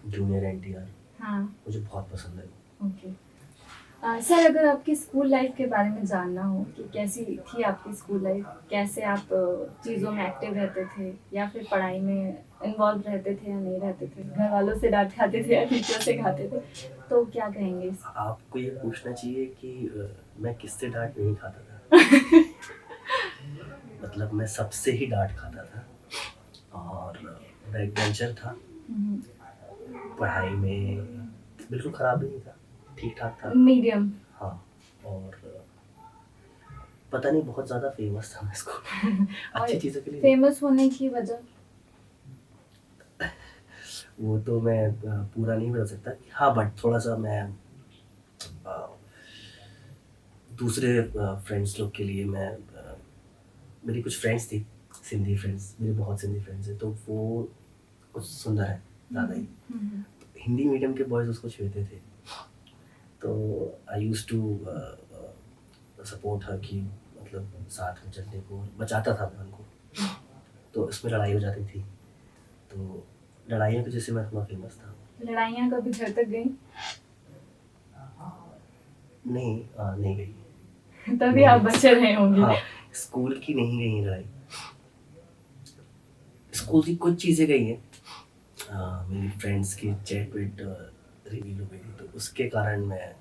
जूनियर एनटीआर हाँ, मुझे बहुत पसंद है। ओके। सर, अगर आपकी स्कूल लाइफ के बारे में जानना हो कि कैसी थी आपकी स्कूल लाइफ, कैसे आप चीज़ों में एक्टिव रहते थे या फिर पढ़ाई में इन्वॉल्व रहते थे या नहीं रहते थे, घर वालों से डांट खाते थे या टीचर से खाते थे, तो क्या कहेंगे इस? आपको ये पूछना चाहिए कि मैं किससे डांट नहीं खाता था। मतलब मैं सबसे ही डांट खाता था और बैक बेंचर था। हम्म, पढ़ाई में बिल्कुल खराब भी नहीं था, ठीक ठाक था। मीडियम। हाँ, और पता नहीं बहुत ज़्यादा फेमस था मैं स्कूल अच्छी और चीज़ों के लिए। फेमस होने की वजह? वो तो मैं पूरा नहीं बता सकता। हाँ, बट थोड़ा सा मैं दूसरे फ्रेंड्स लोग के लिए मैं मेरी कुछ फ्रेंड्स थी, सिंधी फ्रेंड्स, मेरे बहुत सिंधी फ्रेंड्स हैं, तो वो कुछ सुंदर है ज़्यादा ही। हम्म, हिंदी मीडियम के बॉयज़ उसको छेड़ते थे, तो आई यूज्ड टू सपोर्ट हर कि मतलब साथ में चलने को बचाता था मैं उनको। तो इसमें लड़ाई हो जाती थी, तो लड़ाइयों की वजह से मैं थोड़ा फेमस था। लड़ाइयाँ कभी घर तक गई? नहीं नहीं गई। तभी आप बचे रहे होंगे। हाँ, स्कूल की नहीं गई है लड़ाई, स्कूल की कुछ चीज़ें गई हैं। मेरी फ्रेंड्स की चैट वेट रिवील हो गई थी, तो उसके कारण मैं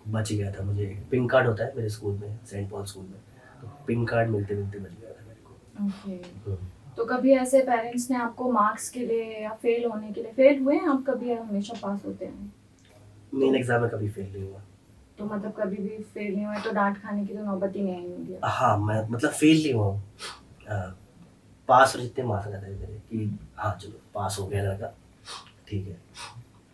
बच गया था। मुझे पिंक कार्ड होता है मेरे स्कूल में, सेंट पॉल स्कूल में, तो पिंक कार्ड मिलते मिलते बच गया था मेरे को। ओके। तो कभी ऐसे पेरेंट्स ने आपको मार्क्स के लिए या फेल होने के लिए, फेल हुए हैं आप कभी या हमेशा पास होते हैं? मेन एग्जाम में कभी फेल नहीं हुआ। तो मतलब कभी भी फेल नहीं हुए तो डांट खाने की तो नौबत ही नहीं आई होगी। हाँ, मैं मतलब फेल नहीं हुआ हूँ। पास और जितने मार्क्स रहते हैं मेरे कि हाँ चलो पास हो गया लड़का, ठीक है,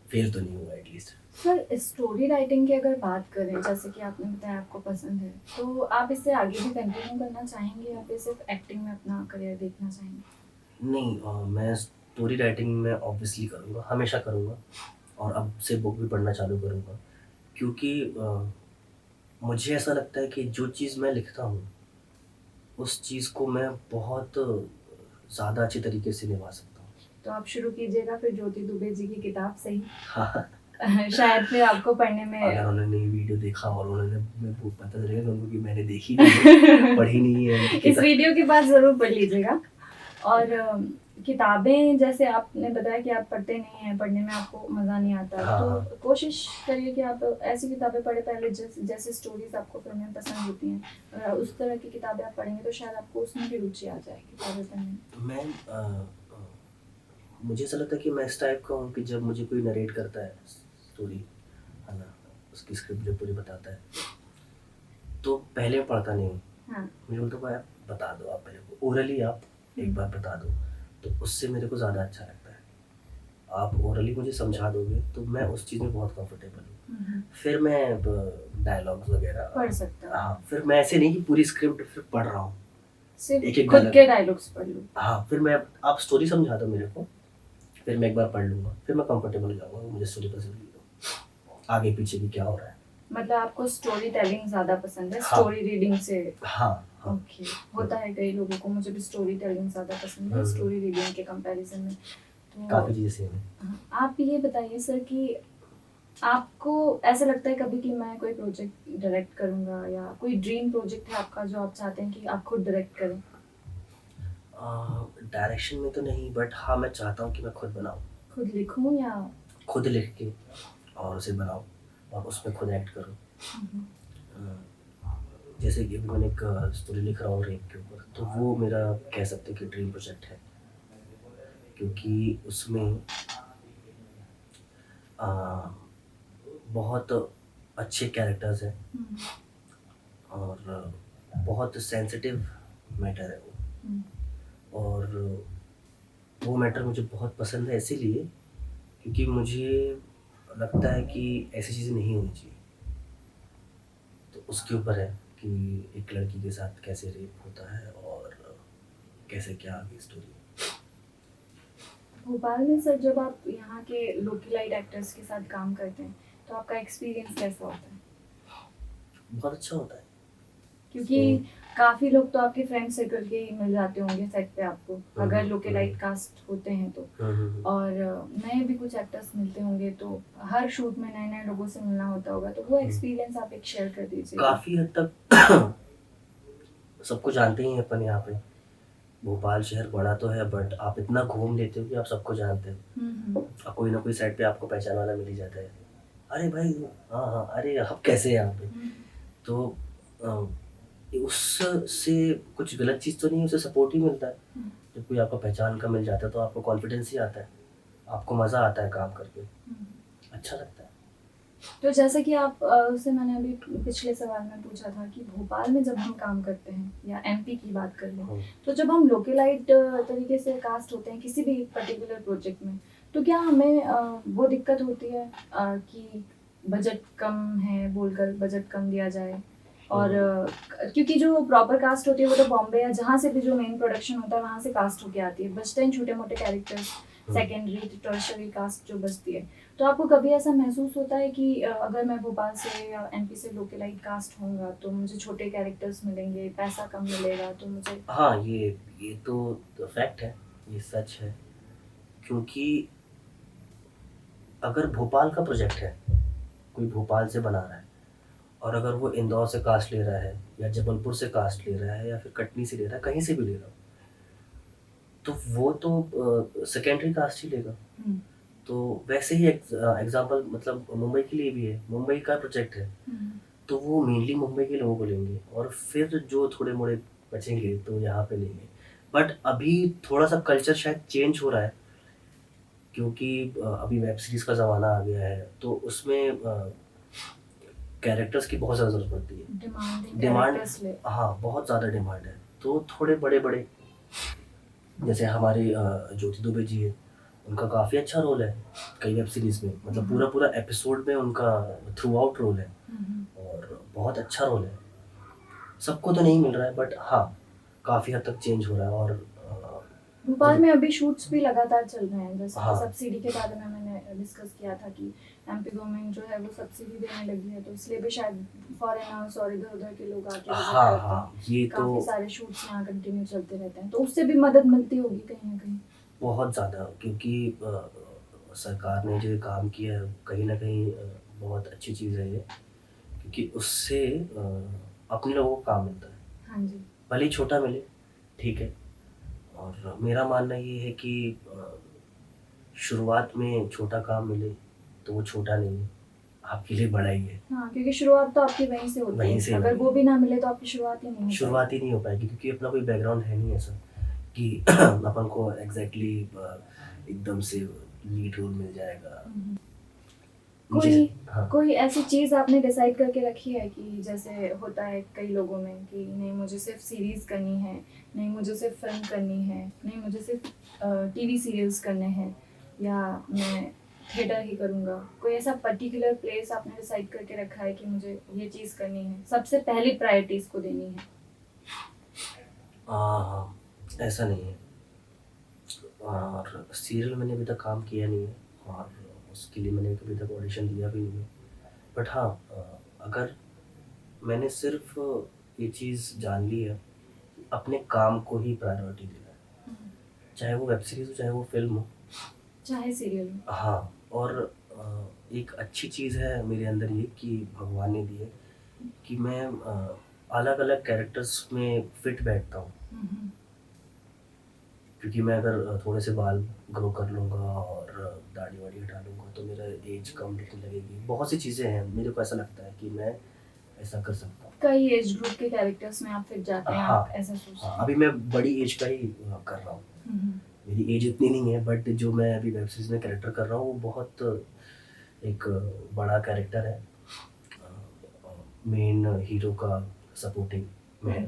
फेल तो नहीं हुआ एटलीस्ट। सर, स्टोरी राइटिंग की अगर बात करें, जैसे कि आपने बताया आपको पसंद है, तो आप इससे आगे भी कंटिन्यू करना चाहेंगे या फिर सिर्फ एक्टिंग में अपना करियर देखना चाहेंगे? नहीं, मैं स्टोरी राइटिंग में ऑब्वियसली करूँगा, हमेशा करूँगा, और अब से बुक भी पढ़ना चालू करूँगा, क्योंकि मुझे ऐसा लगता है कि जो चीज़ मैं लिखता हूँ उस चीज़ को मैं बहुत ज़्यादा अच्छे तरीके से निभा सकता हूँ। तो आप शुरू कीजिएगा फिर ज्योति दुबे जी की किताब से ही। हाँ, शायद फिर आपको पढ़ने में अगर उन्होंने ये वीडियो देखा और उन्होंने मैं बुक पता चलेगा उनको कि मैंने देखी नहीं है, पढ़ी नहीं है उनकी इस किताब। वीडियो के बाद ज़रूर पढ़ लीजिएगा। और किताबें, जैसे आपने बताया कि आप पढ़ते नहीं हैं, पढ़ने में आपको मज़ा नहीं आता, हाँ, तो हाँ। कोशिश करिए कि आप ऐसी किताबें पढ़ें पहले जैसे स्टोरीज आपको पढ़ने में पसंद होती हैं। अगर उस तरह की किताबें आप पढ़ेंगे तो शायद आपको उसमें भी रुचि आ जाए किताबें पढ़ने में। मैं मुझे ऐसा लगता है कि मैं इस टाइप का हूँ कि जब मुझे कोई नरेट करता है स्टोरी, है ना, उसकी स्क्रिप्ट जब पूरी बताता है, तो पहले मैं पढ़ता नहीं हूँ। हाँ। मुझे बोलता भाई आप बता दो, आप मेरे को ओरली आप एक बार बता दो, तो उससे मेरे को ज़्यादा अच्छा लगता है। आप ओरली मुझे समझा दोगे तो मैं उस चीज़ में बहुत कंफर्टेबल हूँ। फिर मैं डायलॉग्स वगैरह पढ़ सकता हूँ। हाँ, फिर मैं ऐसे नहीं कि पूरी स्क्रिप्ट फिर पढ़ रहा हूँ, सिर्फ एक-एक खुद डायलॉग। के डायलॉग्स पढ़ लो। हाँ, फिर मैं आप स्टोरी समझा दो मेरे को, फिर मैं एक बार पढ़ लूँगा, फिर मैं कंफर्टेबल हो जाऊँगा, मुझे स्टोरी पसंद नहीं तो आगे पीछे भी क्या हो रहा है। मतलब आपको स्टोरी टेलिंग ज़्यादा पसंद है हाँ। स्टोरी रीडिंग से? हाँ, हाँ। ओके। होता है कई लोगों को, मुझे भी स्टोरी टेलिंग ज़्यादा पसंद है स्टोरी रीडिंग के कंपैरिजन में। तो काफ़ी चीज़ें सेम है। हाँ, आप ये बताइए सर कि आपको ऐसा लगता है कभी कि मैं कोई प्रोजेक्ट डायरेक्ट करूँगा, या कोई ड्रीम प्रोजेक्ट है आपका जो आप चाहते हैं कि आप खुद डायरेक्ट करें? डायरेक्शन में तो नहीं, बट हाँ मैं चाहता हूँ कि मैं खुद बनाऊँ, खुद लिखूँ या? खुद लिख के और उसे बनाऊँ और उसमें खुद एक्ट करूँ। जैसे कि अभी मैंने एक स्टोरी लिख रहा हूँ रेप के ऊपर, तो वो मेरा कह सकते हैं कि ड्रीम प्रोजेक्ट है, क्योंकि उसमें बहुत अच्छे कैरेक्टर्स हैं और बहुत सेंसिटिव मैटर है वो, और वो मैटर मुझे बहुत पसंद है इसीलिए क्योंकि मुझे लगता है कि ऐसी चीज़ें नहीं होनी चाहिए। तो उसके ऊपर है कि एक लड़की के साथ कैसे रेप होता है और कैसे क्या आगे स्टोरी। भोपाल में सर जब आप यहाँ के लोकलाइट एक्टर्स के साथ काम करते हैं तो आपका एक्सपीरियंस कैसा होता है? बहुत अच्छा होता है, क्योंकि काफ़ी लोग तो आपके फ्रेंड सर्कल के ही मिल जाते होंगे सेट पे आपको, अगर लोकलाइट कास्ट होते हैं तो। और मैंने भी कुछ कुछ एक्टर्स मिलते होंगे, तो हर शूट में नए नए लोगों से मिलना होता होगा, तो वो एक्सपीरियंस आप एक शेयर कर दीजिए। काफ़ी हद तक सबको जानते ही हैं अपन यहाँ पे। भोपाल शहर बड़ा तो है बट आप इतना घूम लेते हो कि आप सबको जानते हो। और कोई ना कोई साइड पे आपको पहचान वाला मिल ही जाता है। अरे भाई, हाँ हाँ, अरे आप कैसे हैं यहाँ पे। तो उससे कुछ गलत चीज़ तो नहीं है, उससे सपोर्ट ही मिलता है। जब कोई आपका पहचान का मिल जाता है तो आपको कॉन्फिडेंस ही आता है, आपको मज़ा आता है काम करके, अच्छा लगता है। तो जैसे कि आप उससे मैंने अभी पिछले सवाल में पूछा था कि भोपाल में जब हम काम करते हैं या एमपी की बात कर लें, तो जब हम लोकलाइट तरीके से कास्ट होते हैं किसी भी पर्टिकुलर प्रोजेक्ट में, तो क्या हमें वो दिक्कत होती है कि बजट कम है बोलकर बजट कम दिया जाए, और क्योंकि जो प्रॉपर कास्ट होती है वो तो बॉम्बे या जहाँ से भी जो मेन प्रोडक्शन होता है वहाँ से कास्ट होके आती है, बचते हैं छोटे मोटे कैरेक्टर्स, सेकेंडरी टर्शरी कास्ट जो बचती है। तो आपको कभी ऐसा महसूस होता है कि अगर मैं भोपाल से या एमपी से लोकलाइट कास्ट होऊंगा तो मुझे छोटे कैरेक्टर्स मिलेंगे, पैसा कम मिलेगा, तो मुझे हाँ, ये तो फैक्ट है, ये सच है। क्योंकि अगर भोपाल का प्रोजेक्ट है, कोई भोपाल से बना रहा है, और अगर वो इंदौर से कास्ट ले रहा है या जबलपुर से कास्ट ले रहा है या फिर कटनी से ले रहा है, कहीं से भी ले रहा हो, तो वो तो सेकेंडरी कास्ट ही लेगा। तो वैसे ही एग्जांपल मतलब मुंबई के लिए भी है, मुंबई का प्रोजेक्ट है तो वो मेनली मुंबई के लोगों को लेंगे, और फिर जो थोड़े मोड़े बचेंगे तो यहाँ पे लेंगे। बट अभी थोड़ा सा कल्चर शायद चेंज हो रहा है, क्योंकि अभी वेब सीरीज़ का ज़माना आ गया है, तो उसमें कैरेक्टर्स की बहुत ज़्यादा ज़रूरत पड़ती है। डिमांड, हाँ, बहुत ज़्यादा डिमांड है। तो थोड़े बड़े बड़े, जैसे हमारे ज्योति दुबे जी है, उनका काफ़ी अच्छा रोल है कई वेब सीरीज़ में, मतलब पूरा पूरा एपिसोड में उनका थ्रू आउट रोल है, और बहुत अच्छा रोल है। सबको तो नहीं मिल रहा है बट हाँ, काफ़ी हद तक चेंज हो रहा है। और भोपाल में अभी शूट्स भी लगातार चल रहे हैं, जैसे हाँ। कि सब्सिडी के बारे में मैंने डिस्कस किया था कि एमपी गवर्नमेंट जो है वो सब्सिडी देने लगी है, तो इसलिए भी शायद फॉरेनर्स और इधर उधर के लोग आके विजिट हाँ करते हाँ, हैं। ये काफ़ी तो सारे शूट्स यहाँ कंटिन्यू चलते रहते हैं, तो उससे भी मदद मिलती होगी कहीं ना कहीं। बहुत ज़्यादा, क्योंकि सरकार ने जो काम किया है कहीं ना कहीं बहुत अच्छी चीज़ है ये, क्योंकि उससे अपने लोगों को काम मिलता है। हाँ जी। भले ही छोटा मिले, ठीक है। और मेरा मानना ये है कि शुरुआत में छोटा काम मिले तो वो छोटा नहीं है, आपके लिए बड़ा ही है। हाँ, क्योंकि शुरुआत तो आपकी वहीं से होती वहीं है, से अगर होगी। वो भी ना मिले तो आपकी शुरुआत ही नहीं हो शुरुआत ही नहीं हो पाएगी, क्योंकि अपना कोई बैकग्राउंड है नहीं ऐसा कि अपन को एग्जैक्टली एकदम से लीड रोल मिल जाएगा। कोई हाँ। कोई ऐसी चीज़ आपने डिसाइड करके रखी है कि जैसे होता है कई लोगों में कि नहीं मुझे सिर्फ सीरीज़ करनी है, नहीं मुझे सिर्फ फिल्म करनी है, नहीं मुझे सिर्फ टीवी सीरियल्स करने हैं, या मैं थिएटर ही करूँगा, कोई ऐसा पर्टिकुलर प्लेस आपने डिसाइड करके रखा है कि मुझे ये चीज़ करनी है, सबसे पहली प्रायोरिटी इसको देनी है? हाँ, ऐसा नहीं है। और सीरियल मैंने अभी तक काम किया नहीं है, और उसके लिए मैंने कभी तक ऑडिशन दिया भी नहीं है। बट हाँ, अगर मैंने सिर्फ ये चीज़ जान ली है, अपने काम को ही प्रायोरिटी देना है, चाहे वो वेब सीरीज़ हो चाहे वो फिल्म हो, चाहे सीरियल हो। हाँ। और एक अच्छी चीज़ है मेरे अंदर ये कि भगवान ने दी है कि मैं अलग अलग कैरेक्टर्स में फिट बैठता हूँ, क्योंकि मैं अगर थोड़े से बाल ग्रो कर लूँगा और दाढ़ी वाड़ी हटा लूँगा तो मेरा एज कम दिखने लगेगी। बहुत सी चीज़ें हैं, मेरे को ऐसा लगता है कि मैं ऐसा कर सकता हूँ। कई एज ग्रुप के कैरेक्टर्स में आप फिट जाते हैं, हाँ, आप ऐसा सोचते हाँ, हैं? अभी मैं बड़ी एज का ही कर रहा हूँ। मेरी एज इतनी नहीं है, बट जो मैं अभी वेब सीरीज़ में कैरेक्टर कर रहा हूँ वो बहुत एक बड़ा कैरेक्टर है, मेन हीरो का सपोर्टिंग में है।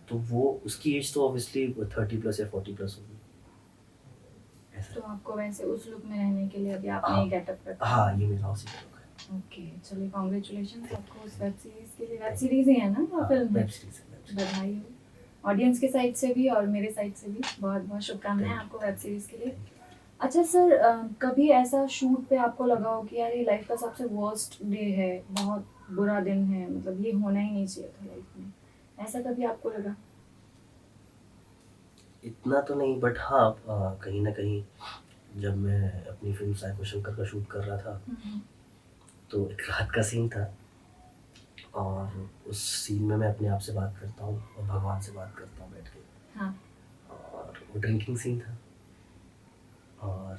तो वो उसकी एज तो ऑब्वियसली 30+ या 40+ होगी। तो आपको वैसे उस लुक में रहने के लिए अभी आपने हाँ, ये गेटअप रखा हाँ, है। ये मेरा उसी का लुक है। ओके, चलिए कांग्रेचुलेशंस आपको उस वेब सीरीज के लिए। वेब सीरीज ही है ना या फिल्म है? वेब सीरीज है। बधाई हो ऑडियंस के साइड से भी और मेरे साइड से भी, बहुत बहुत शुभकामनाएं आपको वेब सीरीज के लिए। अच्छा सर, कभी ऐसा शूट पे आपको लगा हो कि यार ये लाइफ का सबसे वर्स्ट डे है, बहुत बुरा दिन है, मतलब ये होना ही नहीं चाहिए था लाइफ में, ऐसा कभी आपको लगा? इतना तो नहीं, बट हाँ, कहीं ना कहीं जब मैं अपनी फिल्म साइको शंकर का शूट कर रहा था, तो एक रात का सीन था और उस सीन में मैं अपने आप से बात करता हूँ और भगवान से बात करता हूँ बैठ के। हाँ। और वो ड्रिंकिंग सीन था और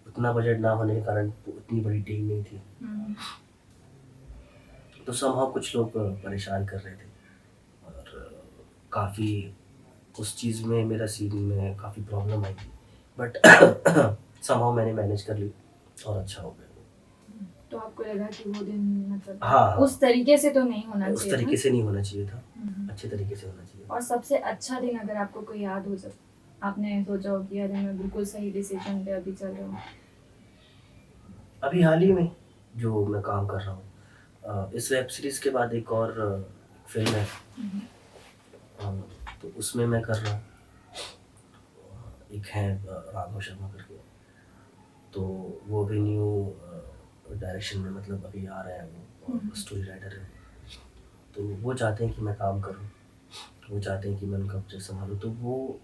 उतना बजट ना होने के कारण उतनी बड़ी टीम नहीं थी, तो समहाउ कुछ लोग परेशान कर रहे थे और काफ़ी उस चीज़ में मेरा सीन में काफ़ी प्रॉब्लम आई थी, बट समहाउ मैंने मैनेज कर ली और अच्छा हो गया। तो आपको लगा कि वो दिन मतलब हाँ, उस तरीके से तो नहीं होना उस चाहिए तरीके था? से नहीं होना चाहिए था, अच्छे तरीके से होना चाहिए। और सबसे अच्छा दिन अगर आपको कोई याद हो, जब आपने सोचा हो कि अरे मैं बिल्कुल सही डिसीजन पे अभी चल रहा हूँ? अभी हाल ही में जो मैं काम कर रहा हूँ, इस वेब सीरीज़ के बाद एक और फिल्म है, तो उसमें मैं कर रहा हूँ। एक है राघव शर्मा करके, तो वो भी न्यू डायरेक्शन में मतलब अभी आ रहा है वो, और स्टोरी राइटर है, तो वो चाहते हैं कि मैं काम करूँ, वो चाहते हैं कि मैं उनका प्रोजेक्ट संभालूँ, तो वो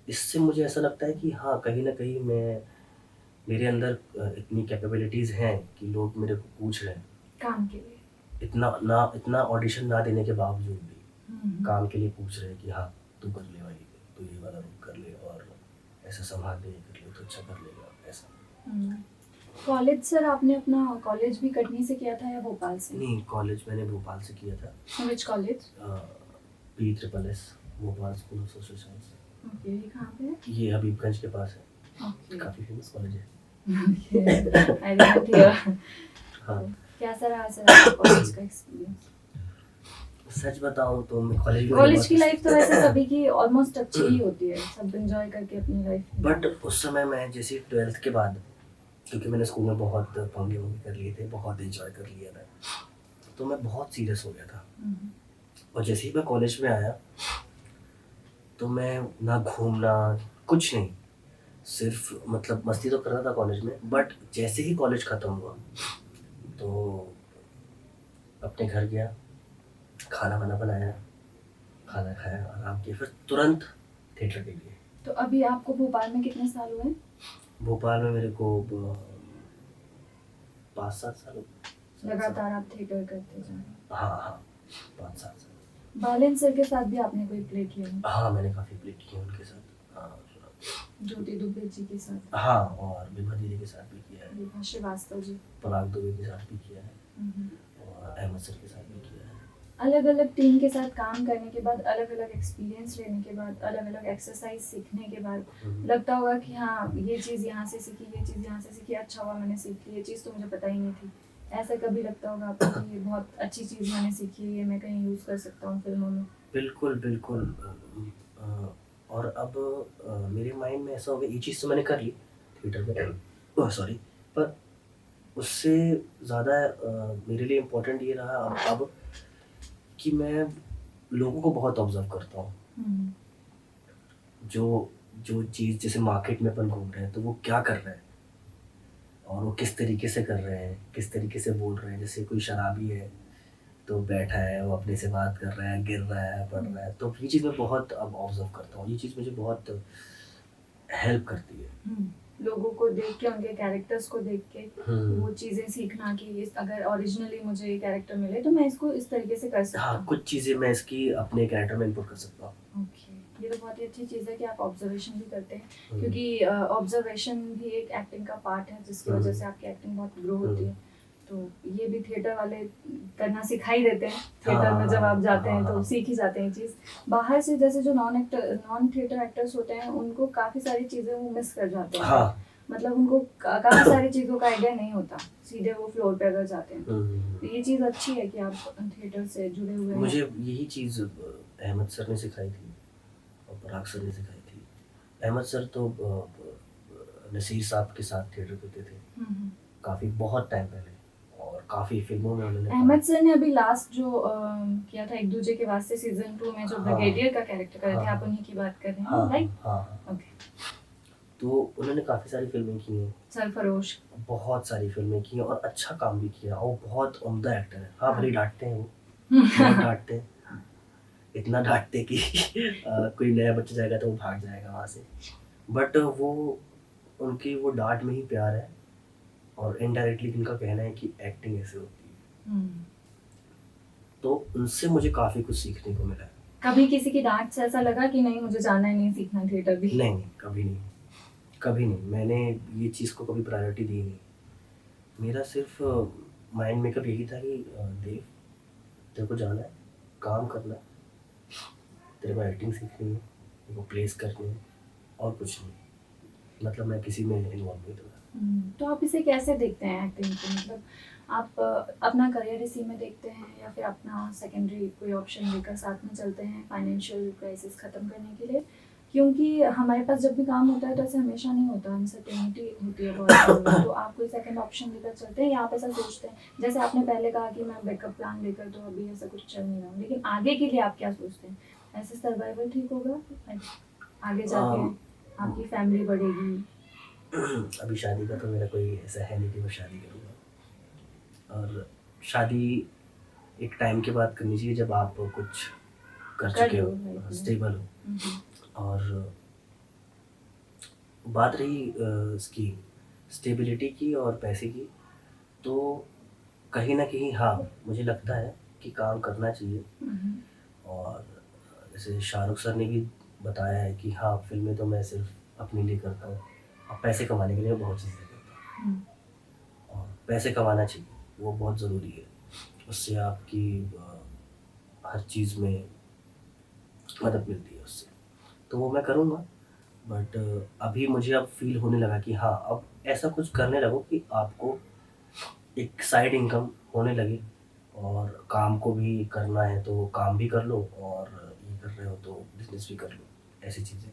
इससे मुझे ऐसा लगता है कि हाँ, कहीं न कहीं मेरे अंदर इतनी कैपेबिलिटीज़ हैं कि लोग मेरे को पूछ रहे हैं। काम के लिए? इतना ऑडिशन ना देने के बावजूद भी काम के लिए पूछ रहे हैं कि हाँ, तू कर ले भाई, तू ये वाला रोल कर ले और ऐसा संभाल ले, ये कर ले तो अच्छा कर लेगा, ऐसा। कॉलेज सर आपने अपना कॉलेज भी कटनी से किया था या भोपाल से? नहीं, कॉलेज मैंने भोपाल से किया था। Which college? PSSS, Bhopal school of social science. Okay, ये कहाँ पे है? ये हबीबगंज के पास है, ओके। काफ़ी फेमस कॉलेज है। I didn't here. हाँ, कैसा रहा सर आपका कॉलेज का एक्सपीरियंस? सच बताऊँ तो मैं कॉलेज कॉलेज की लाइफ तो वैसे सभी की ऑलमोस्ट अच्छी ही होती है, सब एंजॉय करके अपनी लाइफ। बट उस समय मैं जैसे 12th के बाद, क्योंकि मैंने स्कूल में बहुत पंगे वंगे कर लिए थे, बहुत एंजॉय कर लिया था, तो मैं बहुत सीरियस हो गया था। और जैसे ही मैं कॉलेज में आया तो मैं ना घूमना कुछ नहीं, सिर्फ मतलब मस्ती तो कर रहा था कॉलेज में, बट जैसे ही कॉलेज ख़त्म हुआ तो अपने घर गया, खाना वाना बनाया, खाना खाया, आराम किया, फिर तुरंत थिएटर के लिए। तो अभी आपको भोपाल में कितने साल हुए? भोपाल में मेरे को 5-7 साल हो गए। लगातार आप थिएटर करते जा रहे हैं? हाँ, 5-7 साल। बालन सर के साथ भी आपने कोई प्ले किया है? हाँ, मैंने काफ़ी प्ले किए उनके साथ। ज्योति दुबे जी के साथ? हाँ, और विभा दीदी के साथ भी किया है, विभा श्रीवास्तव जी, पराग दुबे के साथ भी किया है, और अहमद सर के साथ भी किया है। अलग अलग टीम के साथ काम करने के बाद, अलग अलग एक्सपीरियंस लेने के बाद, अलग अलग एक्सरसाइज सीखने के बाद लगता होगा कि हाँ, ये चीज़ यहाँ से सीखी, ये चीज़ यहाँ से सीखी, अच्छा हुआ मैंने सीखी, ये चीज़ तो मुझे पता ही नहीं थी। ऐसा कभी लगता होगा आपको कि ये बहुत अच्छी चीज़ मैंने सीखी है, ये मैं कहीं यूज़ कर सकता हूँ फिल्मों में? बिल्कुल, बिल्कुल। और अब मेरे माइंड में ऐसा हो गया, ये चीज़ तो मैंने कर ली थिएटर में, सॉरी, पर उससे ज़्यादा मेरे लिए इम्पोर्टेंट ये रहा अब कि मैं लोगों को बहुत ऑब्ज़र्व करता हूँ। जो जो चीज़ जैसे मार्केट में अपन घूम रहे हैं, तो वो क्या कर रहे हैं और वो किस तरीके से कर रहे हैं, किस तरीके से बोल रहे हैं। जैसे कोई शराबी है, तो बैठा है, वो अपने से बात कर रहा है, गिर रहा है, पड़ रहा है, तो ये चीज़ मैं बहुत अब ऑब्ज़र्व करता हूँ। ये चीज़ मुझे बहुत हेल्प करती है। लोगों को देख के, उनके कैरेक्टर्स को देख के वो चीज़ें सीखना कि ये अगर ओरिजिनली मुझे ये कैरेक्टर मिले तो मैं इसको इस तरीके से कर सकता हूँ। हाँ, कुछ चीज़ें मैं इसकी अपने कैरेक्टर में इनपुट कर सकता हूँ। ओके, ये तो बहुत ही अच्छी चीज़ है कि आप ऑब्जर्वेशन भी करते हैं, क्योंकि ऑब्जर्वेशन भी एक एक्टिंग का पार्ट है, जिसकी वजह से आपकी एक्टिंग बहुत ग्रो होती है। तो ये भी थिएटर वाले करना सिखाई देते हैं, थिएटर में जब आप जाते हैं तो सीख ही जाते हैं चीज़। बाहर से जैसे जो नॉन थिएटर एक्टर्स होते हैं, उनको काफ़ी सारी चीज़ें वो मिस कर जाते हैं। हाँ, मतलब उनको काफ़ी सारी चीज़ों का आइडिया नहीं होता, सीधे वो फ्लोर पे अगर जाते हैं। तो ये चीज़ अच्छी है कि आप थिएटर से जुड़े हुए हैं। मुझे यही चीज़ अहमद सर ने सिखाई थी और पराग सर ने सिखाई थी। अहमद सर तो नसीर साहब के साथ थिएटर करते थे काफ़ी बहुत टाइम पहले, और काफ़ी फिल्मों में उन्होंने। अहमद सर ने अभी लास्ट जो किया था एक दूजे के वास्ते सीजन 2 में, जो ब्रिगेडियर का कैरेक्टर करे थे, आप उन्हीं की बात कर रहे हैं, राइट? हाँ, ओके। तो उन्होंने काफ़ी सारी फिल्में की हैं, सरफरोश, बहुत सारी फिल्में की हैं और अच्छा काम भी किया, और बहुत उम्दा एक्टर है। हाँ, भले डांटते हैं वो, बहुत डांटते हैं, इतना डांटते कि कोई नया बच्चा जाएगा तो वो भाग जाएगा वहाँ से, बट वो उनकी वो डांट में ही प्यार है, और इनडायरेक्टली इनका कहना है कि एक्टिंग ऐसे होती है। हम्म। तो उनसे मुझे काफ़ी कुछ सीखने को मिला है। कभी किसी की डांट से ऐसा लगा कि नहीं मुझे जाना ही नहीं, सीखना थिएटर भी? नहीं नहीं, कभी नहीं, कभी नहीं। मैंने ये चीज़ को कभी प्रायोरिटी दी नहीं। मेरा सिर्फ माइंड मेकअप यही था कि देव, तेरे को जाना है, काम करना है, तेरे को एक्टिंग सीखनी है, तेरे को प्लेस करनी है, और कुछ नहीं। मतलब मैं किसी में इन्वॉल्व नहीं था। तो आप इसे कैसे देखते हैं एक्टिंग को? मतलब आप अपना करियर इसी में देखते हैं या फिर अपना सेकेंडरी कोई ऑप्शन लेकर साथ में चलते हैं फाइनेंशियल क्राइसिस ख़त्म करने के लिए? क्योंकि हमारे पास जब भी काम होता है तो ऐसे हमेशा नहीं होता, अनसर्टेनिटी होती है बहुत ज़्यादा। तो आप कोई सेकंड ऑप्शन लेकर चलते हैं या आप ऐसा सोचते हैं, जैसे आपने पहले कहा कि मैं बैकअप प्लान लेकर तो अभी ऐसा कुछ चल नहीं रहा हूँ, लेकिन आगे के लिए आप क्या सोचते हैं? ऐसे सर्वाइवल ठीक होगा? आगे जाके आपकी फैमिली बढ़ेगी? अभी शादी का तो मेरा कोई ऐसा है नहीं कि मैं शादी करूँगा, और शादी एक टाइम के बाद करनी चाहिए जब आप कुछ कर कर चुके लो, हो, right, स्टेबल हो। और बात रही इसकी स्टेबिलिटी की और पैसे की, तो कहीं ना कहीं हाँ, मुझे लगता है कि काम करना चाहिए। और जैसे शाहरुख सर ने भी बताया है कि हाँ, फिल्में तो मैं सिर्फ अपने लिए करता हूँ, और पैसे कमाने के लिए मैं बहुत चीज़ें करता हूँ। और पैसे कमाना चाहिए, वो बहुत ज़रूरी है। उससे आपकी हर चीज़ में मदद मिलती है उससे, तो वो मैं करूँगा। बट अभी मुझे अब फील होने लगा कि हाँ, अब ऐसा कुछ करने लगो कि आपको एक साइड इनकम होने लगे, और काम को भी करना है तो काम भी कर लो, और ये कर रहे हो तो बिजनेस भी कर लो, ऐसी चीज़ें।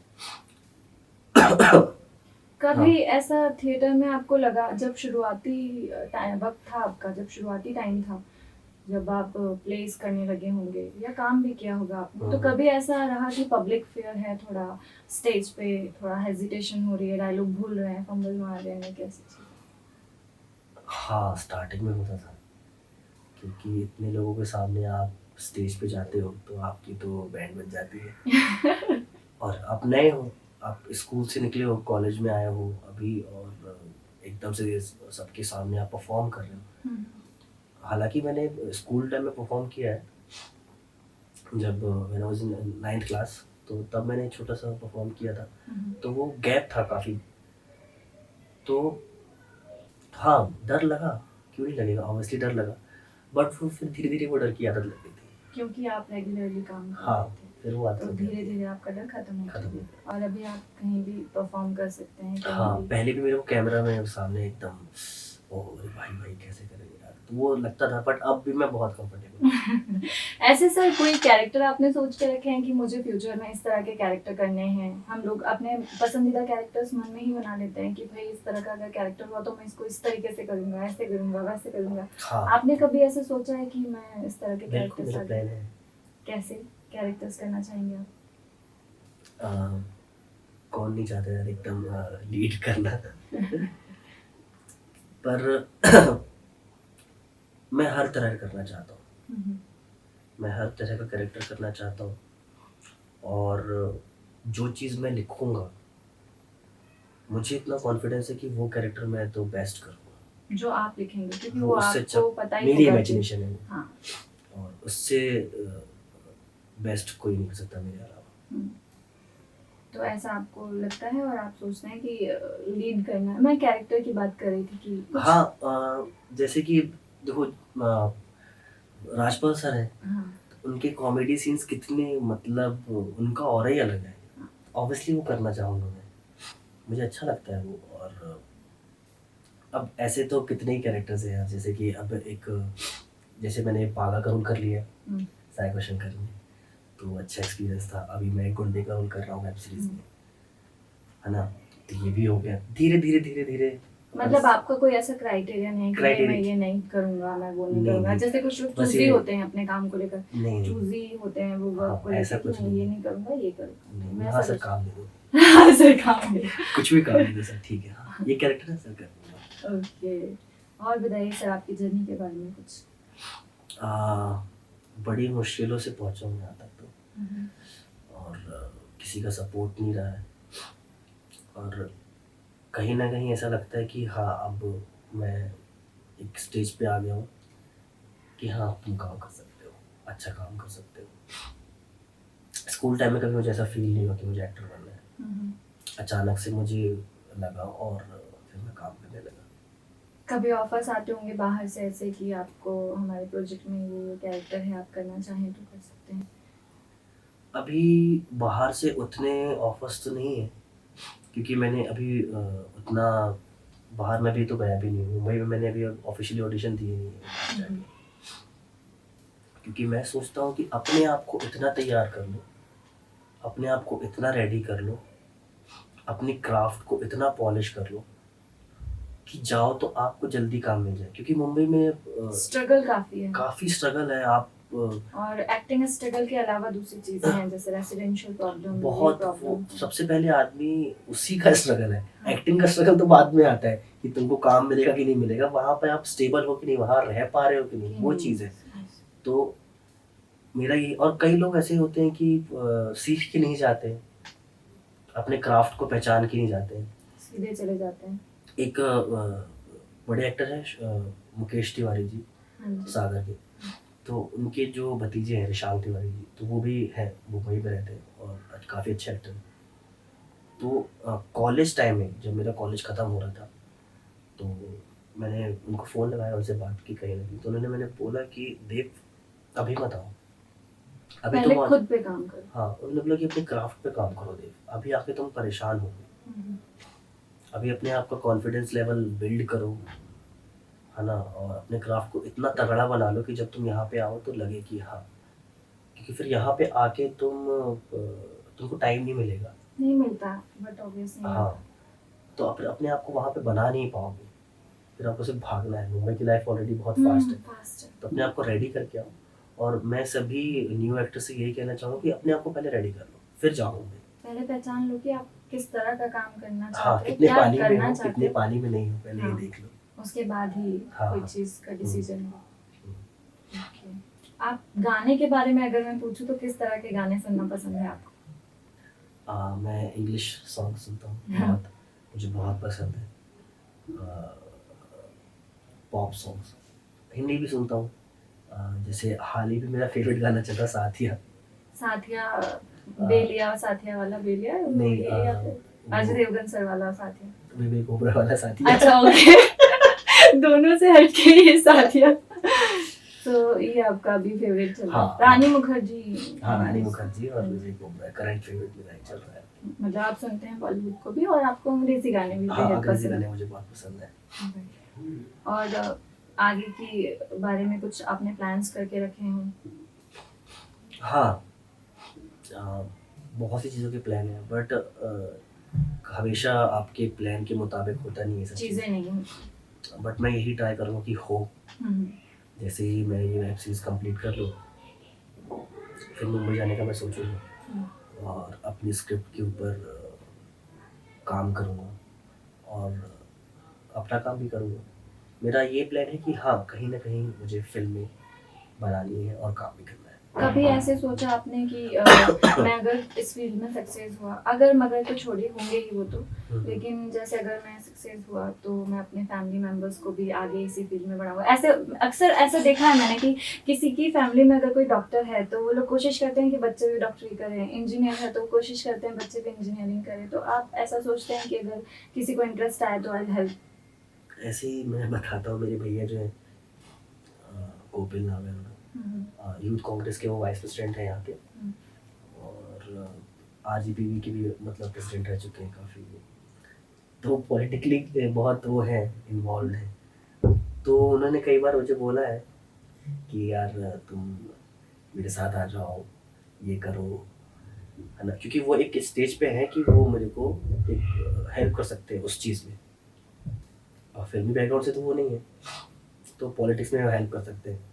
कभी ऐसा थिएटर में आपको लगा, जब शुरुआती टाइम वक्त था आपका, जब शुरुआती टाइम था, जब आप प्लेस करने लगे होंगे या काम भी किया होगा आपने, तो कभी ऐसा रहा कि पब्लिक फियर है, थोड़ा स्टेज पे थोड़ा हेजिटेशन हो रही है, डायलॉग भूल रहे हैं, फंबल मार रहे हैं, कैसी चीज़? हाँ, स्टार्टिंग में होता था, क्योंकि इतने लोगों के सामने आप स्टेज पे जाते हो तो आपकी तो बैंड बज जाती है। और आप नए हो, आप स्कूल से निकले हो, कॉलेज में आए हो अभी, और एकदम से सबके सामने आप परफॉर्म कर रहे हो। हालांकि मैंने स्कूल टाइम में परफॉर्म किया है, जब when I was in 9th class, तो तब मैंने छोटा सा परफॉर्म किया था, तो वो गैप था काफ़ी। तो हाँ, डर लगा, क्यों नहीं लगेगा, ऑब्वियसली डर लगा, बट फिर धीरे धीरे वो डर की आदत लग गई थी। क्योंकि आप रेगुलरली काम कर हाँ, रहे थे, फिर वो आदत तो लग गई धीरे थी। धीरे आपका डर खत्म हो खत्म हो गया और अभी आप कहीं भी परफॉर्म कर सकते हैं, कहीं हाँ, भी। पहले भी मेरे को कैमरा में सामने एकदम अरे भाई भाई कैसे करेंगे यार, तो वो लगता था, बट अब भी मैं बहुत कंफर्टेबल। ऐसे सर कोई कैरेक्टर आपने सोच के रखे हैं कि मुझे फ्यूचर में इस तरह के कैरेक्टर करने हैं? हम लोग अपने पसंदीदा कैरेक्टर्स मन में ही बना लेते हैं कि भाई इस तरह का अगर कैरेक्टर हुआ तो मैं इसको इस तरीके से करूंगा, ऐसे करूंगा, वैसे करूंगा। हाँ, आपने कभी ऐसे सोचा है कि मैं इस तरह के बिल्कुल कैरेक्टर्स मेरा प्लान है। कैसे कैरेक्टर्स करना चाहेंगे आप? अ, कौन नहीं चाहता यार एकदम लीड करना। पर मैं हर तरह का करना चाहता हूँ, मैं हर तरह का कैरेक्टर करना चाहता हूँ, और जो चीज़ मैं लिखूँगा, मुझे इतना कॉन्फिडेंस है कि वो कैरेक्टर मैं तो बेस्ट करूँगा। जो आप लिखेंगे, क्योंकि वो वो उससे आपको पता ही मेरी होगा कि इमेजिनेशन है वो, हाँ। और उससे बेस्ट कोई नहीं कर सकता मेरे अलावा। तो ऐसा आपको लगता है और आप सोचते हैं कि लीड करना है? मैं कैरेक्टर की बात कर रही थी कि कुछ। हाँ, जैसे कि देखो, राजपाल सर हैं, हाँ। उनके कॉमेडी सीन्स कितने, मतलब उनका ऑरा ही अलग है। ऑब्वियसली वो करना चाहूँगा मैं, मुझे अच्छा लगता है वो। और अब ऐसे तो कितने ही कैरेक्टर्स हैं यार, जैसे कि अब एक, जैसे मैंने पागा का रोल कर लिया साइको शंकर में, तो अच्छा एक्सपीरियंस था। अभी मैं गुंडे का रोल कर रहा हूँ वेब सीरीज में, है ना, तो ये भी हो गया धीरे धीरे धीरे धीरे। मतलब आपका कोई ऐसा क्राइटेरिया नहीं है कि नहीं, मैं Criteria- ये नहीं करूंगा, मैं वो नहीं नहीं, करूंगा? नहीं। जैसे कुछ लोग बस चूजी ये- होते हैं अपने काम को लेकर, नहीं, नहीं। चूजी होते हैं वो वर्क हाँ, को ऐसा लेकर कि कुछ नहीं, ये नहीं। नहीं करूंगा, ये करूंगा। नहीं, मैं हाँ ऐसा सर, कुछ काम दे दो, हाँ सर, काम है। कुछ भी काम दे दो सर, ठीक है, हाँ ये कैरेक्टर है सर, कर दूंगा। ओके, और बताइए सर आपकी जर्नी के बारे में कुछ। बड़ी मुश्किलों से पहुंचा हूँ यहाँ तक तो, और किसी का सपोर्ट नहीं रहा है, और कहीं न कहीं ऐसा लगता है कि हाँ, अब मैं एक स्टेज पे आ गया हूँ कि हाँ, अब तुम काम कर सकते हो, अच्छा काम कर सकते हो। स्कूल टाइम में कभी मुझे ऐसा फ़ील नहीं हुआ कि मुझे एक्टर बनना है। हम्म। अचानक से मुझे लगा और फिर मैं काम करने लगा। कभी ऑफर्स आते होंगे बाहर से ऐसे कि आपको हमारे प्रोजेक्ट में ये कैरेक्टर है, आप करना चाहें तो कर सकते हैं? अभी बाहर से उतने ऑफ़र्स तो नहीं है, क्योंकि मैंने अभी उतना बाहर में भी तो गया भी नहीं हूँ। मुंबई में मैंने अभी ऑफ़िशियली ऑडिशन दिए नहीं है बाहर हम्म। जाके। क्योंकि मैं सोचता हूँ कि अपने आप को इतना तैयार कर लो, अपने आप को इतना रेडी कर लो, अपनी क्राफ़्ट को इतना पॉलिश कर लो कि जाओ तो आपको जल्दी काम मिल जाए। क्योंकि मुंबई में स्ट्रगल काफी है। काफ़ी स्ट्रगल है। आप और एक्टिंग स्ट्रगल के अलावा दूसरी चीजें हैं जैसे रेसिडेंशियल प्रॉब्लम, ये बहुत वो प्रॉब्लम है। सबसे पहले आदमी उसी का स्ट्रगल है। हाँ। एक्टिंग का स्ट्रगल तो बाद में आता है कि तुमको काम मिलेगा कि नहीं मिलेगा। वहाँ पे आप स्टेबल हो कि नहीं, वहाँ रह पा रहे हो कि नहीं, वो चीज़ है। तो मेरा ये, और कई लोग ऐसे होते हैं कि सीख के नहीं जाते, अपने क्राफ्ट को पहचान के नहीं जाते हैं। सीधे चले जाते हैं। एक बड़े एक्टर हैं मुकेश तिवारी जी, हाँ जी। सागर के। तो उनके जो भतीजे हैं ऋशांक तिवारी जी, तो वो भी हैं, मुंबई में रहते हैं और काफ़ी अच्छे एक्टर हैं। तो कॉलेज टाइम में जब मेरा कॉलेज ख़त्म हो रहा था, तो मैंने उनको फ़ोन लगाया, उनसे बात की कहीं न कहीं। तो मैंने बोला कि देव, अभी मत आओ, अभी पहले तुम आ, खुद पे काम करो। हाँ, उन्होंने बोला कि अपने क्राफ्ट पे काम करो देव, अभी आके तुम परेशान होगे, हम्म। अभी अपने आप का कॉन्फिडेंस लेवल बिल्ड करो, है ना? और अपने क्राफ्ट को इतना तगड़ा बना लो कि जब तुम यहाँ पे आओ तो लगे कि हाँ, क्योंकि फिर यहाँ पे आके तुमको टाइम नहीं मिलेगा। नहीं मिलता, बट ऑब्वियस नहीं हाँ, मिलता। तो अपने आप को वहाँ पे बना नहीं पाओगे, फिर आपको सिर्फ भागना है। मुंबई की लाइफ ऑलरेडी बहुत फास्ट है, फास्ट है। तो अपने आप को रेडी करके आओ। और मैं सभी न्यू एक्टर से यही कहना चाहूँगा कि अपने आप को पहले रेडी कर लो, फिर जाओ मुंबई। पहले पहचान लो कि आप किस तरह का काम करना हाँ, चाहते हो, कितने क्या पानी में करना हो, चाहते कितने हो। पानी में नहीं हो, पहले ये हाँ, देख लो। उसके बाद ही हाँ, कोई हाँ। चीज़ का डिसीजन हो। हम्म। ओके। आप गाने के बारे में अगर मैं पूछूं तो किस तरह के गाने सुनना पसंद है आपको? मैं इंग्लिश सॉन्ग सुनता हूँ हाँ। बहुत, मुझे बहुत पसंद है। पॉप सॉन्ग्स, हिंदी भी सुनता हूँ। जैसे हाल ही में मेरा फेवरेट गाना चल रहा साथिया। साथिया, बेलिया, साथिया वाला बेलिया वो नहीं, ये या फिर अजय देवगन सर वाला साथिया? विवेक ओबरा वाला साथिया। अच्छा, ओके। दोनों से हटके ये साथिया। तो ये आपका भी फेवरेट चल रहा है? हाँ, रानी मुखर्जी। हाँ, रानी मुखर्जी और विवेक ओबराय करंट फेवरेट मेरा चल रहा है। मतलब आप सुनते हैं बॉलीवुड को भी और आपको अंग्रेजी गाने भी हाँ, बेहद अंग्रेजी पसंद गाने है। मुझे बहुत पसंद है। और आगे की बारे में कुछ आपने प्लान्स करके रखे हैं? हाँ, बहुत सी चीज़ों के प्लान है, बट हमेशा आपके प्लान के मुताबिक होता नहीं है सब चीज़ें नहीं हैं। बट मैं यही ट्राई करूँगा कि हो। हम्म। जैसे ही मैं ये वेब सीरीज़ कंप्लीट कर लूँ, फिर मुंबई जाने का मैं सोचूँगा और अपनी स्क्रिप्ट के ऊपर काम करूँगा और अपना काम भी करूँगा। मेरा ये प्लान है कि हाँ, कहीं न कहीं मुझे फ़िल्में बनानी है और काम भी करना है। कभी ऐसे सोचा आपने कि मैं अगर इस फील्ड में सक्सेस हुआ, अगर मगर तो छोड़िए, होंगे ही वो तो, लेकिन जैसे अगर मैं सक्सेस हुआ तो मैं अपने फैमिली मेंबर्स को भी आगे इसी फील्ड में बढ़ाऊंगा? ऐसे अक्सर ऐसा देखा है मैंने कि किसी की फैमिली में अगर कोई डॉक्टर है तो वो लोग कोशिश करते हैं कि बच्चे भी डॉक्टरी करें, इंजीनियर है तो कोशिश करते हैं बच्चे भी इंजीनियरिंग करें। तो आप ऐसा सोचते हैं कि अगर किसी को इंटरेस्ट आए तो आई हेल्प? ऐसे ही मैं बताता हूँ, मेरे भैया जो हैं, कोपिल नाम है उनका, यूथ कांग्रेस के वो वाइस प्रेसिडेंट हैं यहाँ के, और आरजीपीवी के भी मतलब प्रेसिडेंट रह चुके हैं काफ़ी। तो पॉलिटिकली बहुत वो है, इन्वॉल्व है। तो उन्होंने कई बार मुझे बोला है कि यार तुम मेरे साथ आ जाओ, ये करो, है ना? क्योंकि वो एक स्टेज पे हैं कि वो मेरे को एक हेल्प कर सकते हैं उस चीज़ में। और फिल्मी बैकग्राउंड से तो वो नहीं है, तो पॉलिटिक्स में हेल्प कर सकते हैं।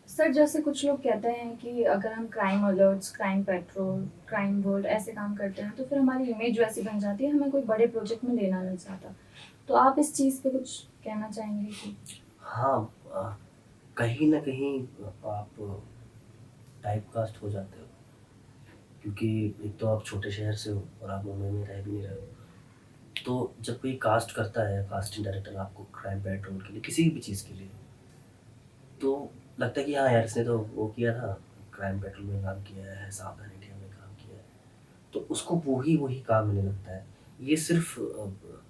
सर, जैसे कुछ लोग कहते हैं कि अगर हम crime alerts, crime petrol, crime world ऐसे काम करते हैं तो फिर हमारी इमेज वैसी बन जाती है, हमें कोई बड़े प्रोजेक्ट में लेना नहीं चाहता। तो आप इस चीज़ पे कुछ कहना चाहेंगे कि? हाँ, कहीं न कहीं आप टाइपकास्ट हो जाते हो, क्योंकि एक तो आप छोटे शहर से हो और आप मुंबई में रह भी नहीं रहे हो। तो जब कोई कास्ट करता है, कास्टिंग डायरेक्टर आपको क्राइम पेट्रोल के लिए, किसी भी चीज़ के लिए, तो लगता है कि हाँ यार, इसने तो वो किया था, क्राइम पेट्रोल में काम किया है, सावधान इंडिया में काम किया है, तो उसको वही वही काम मिलने लगता है। ये सिर्फ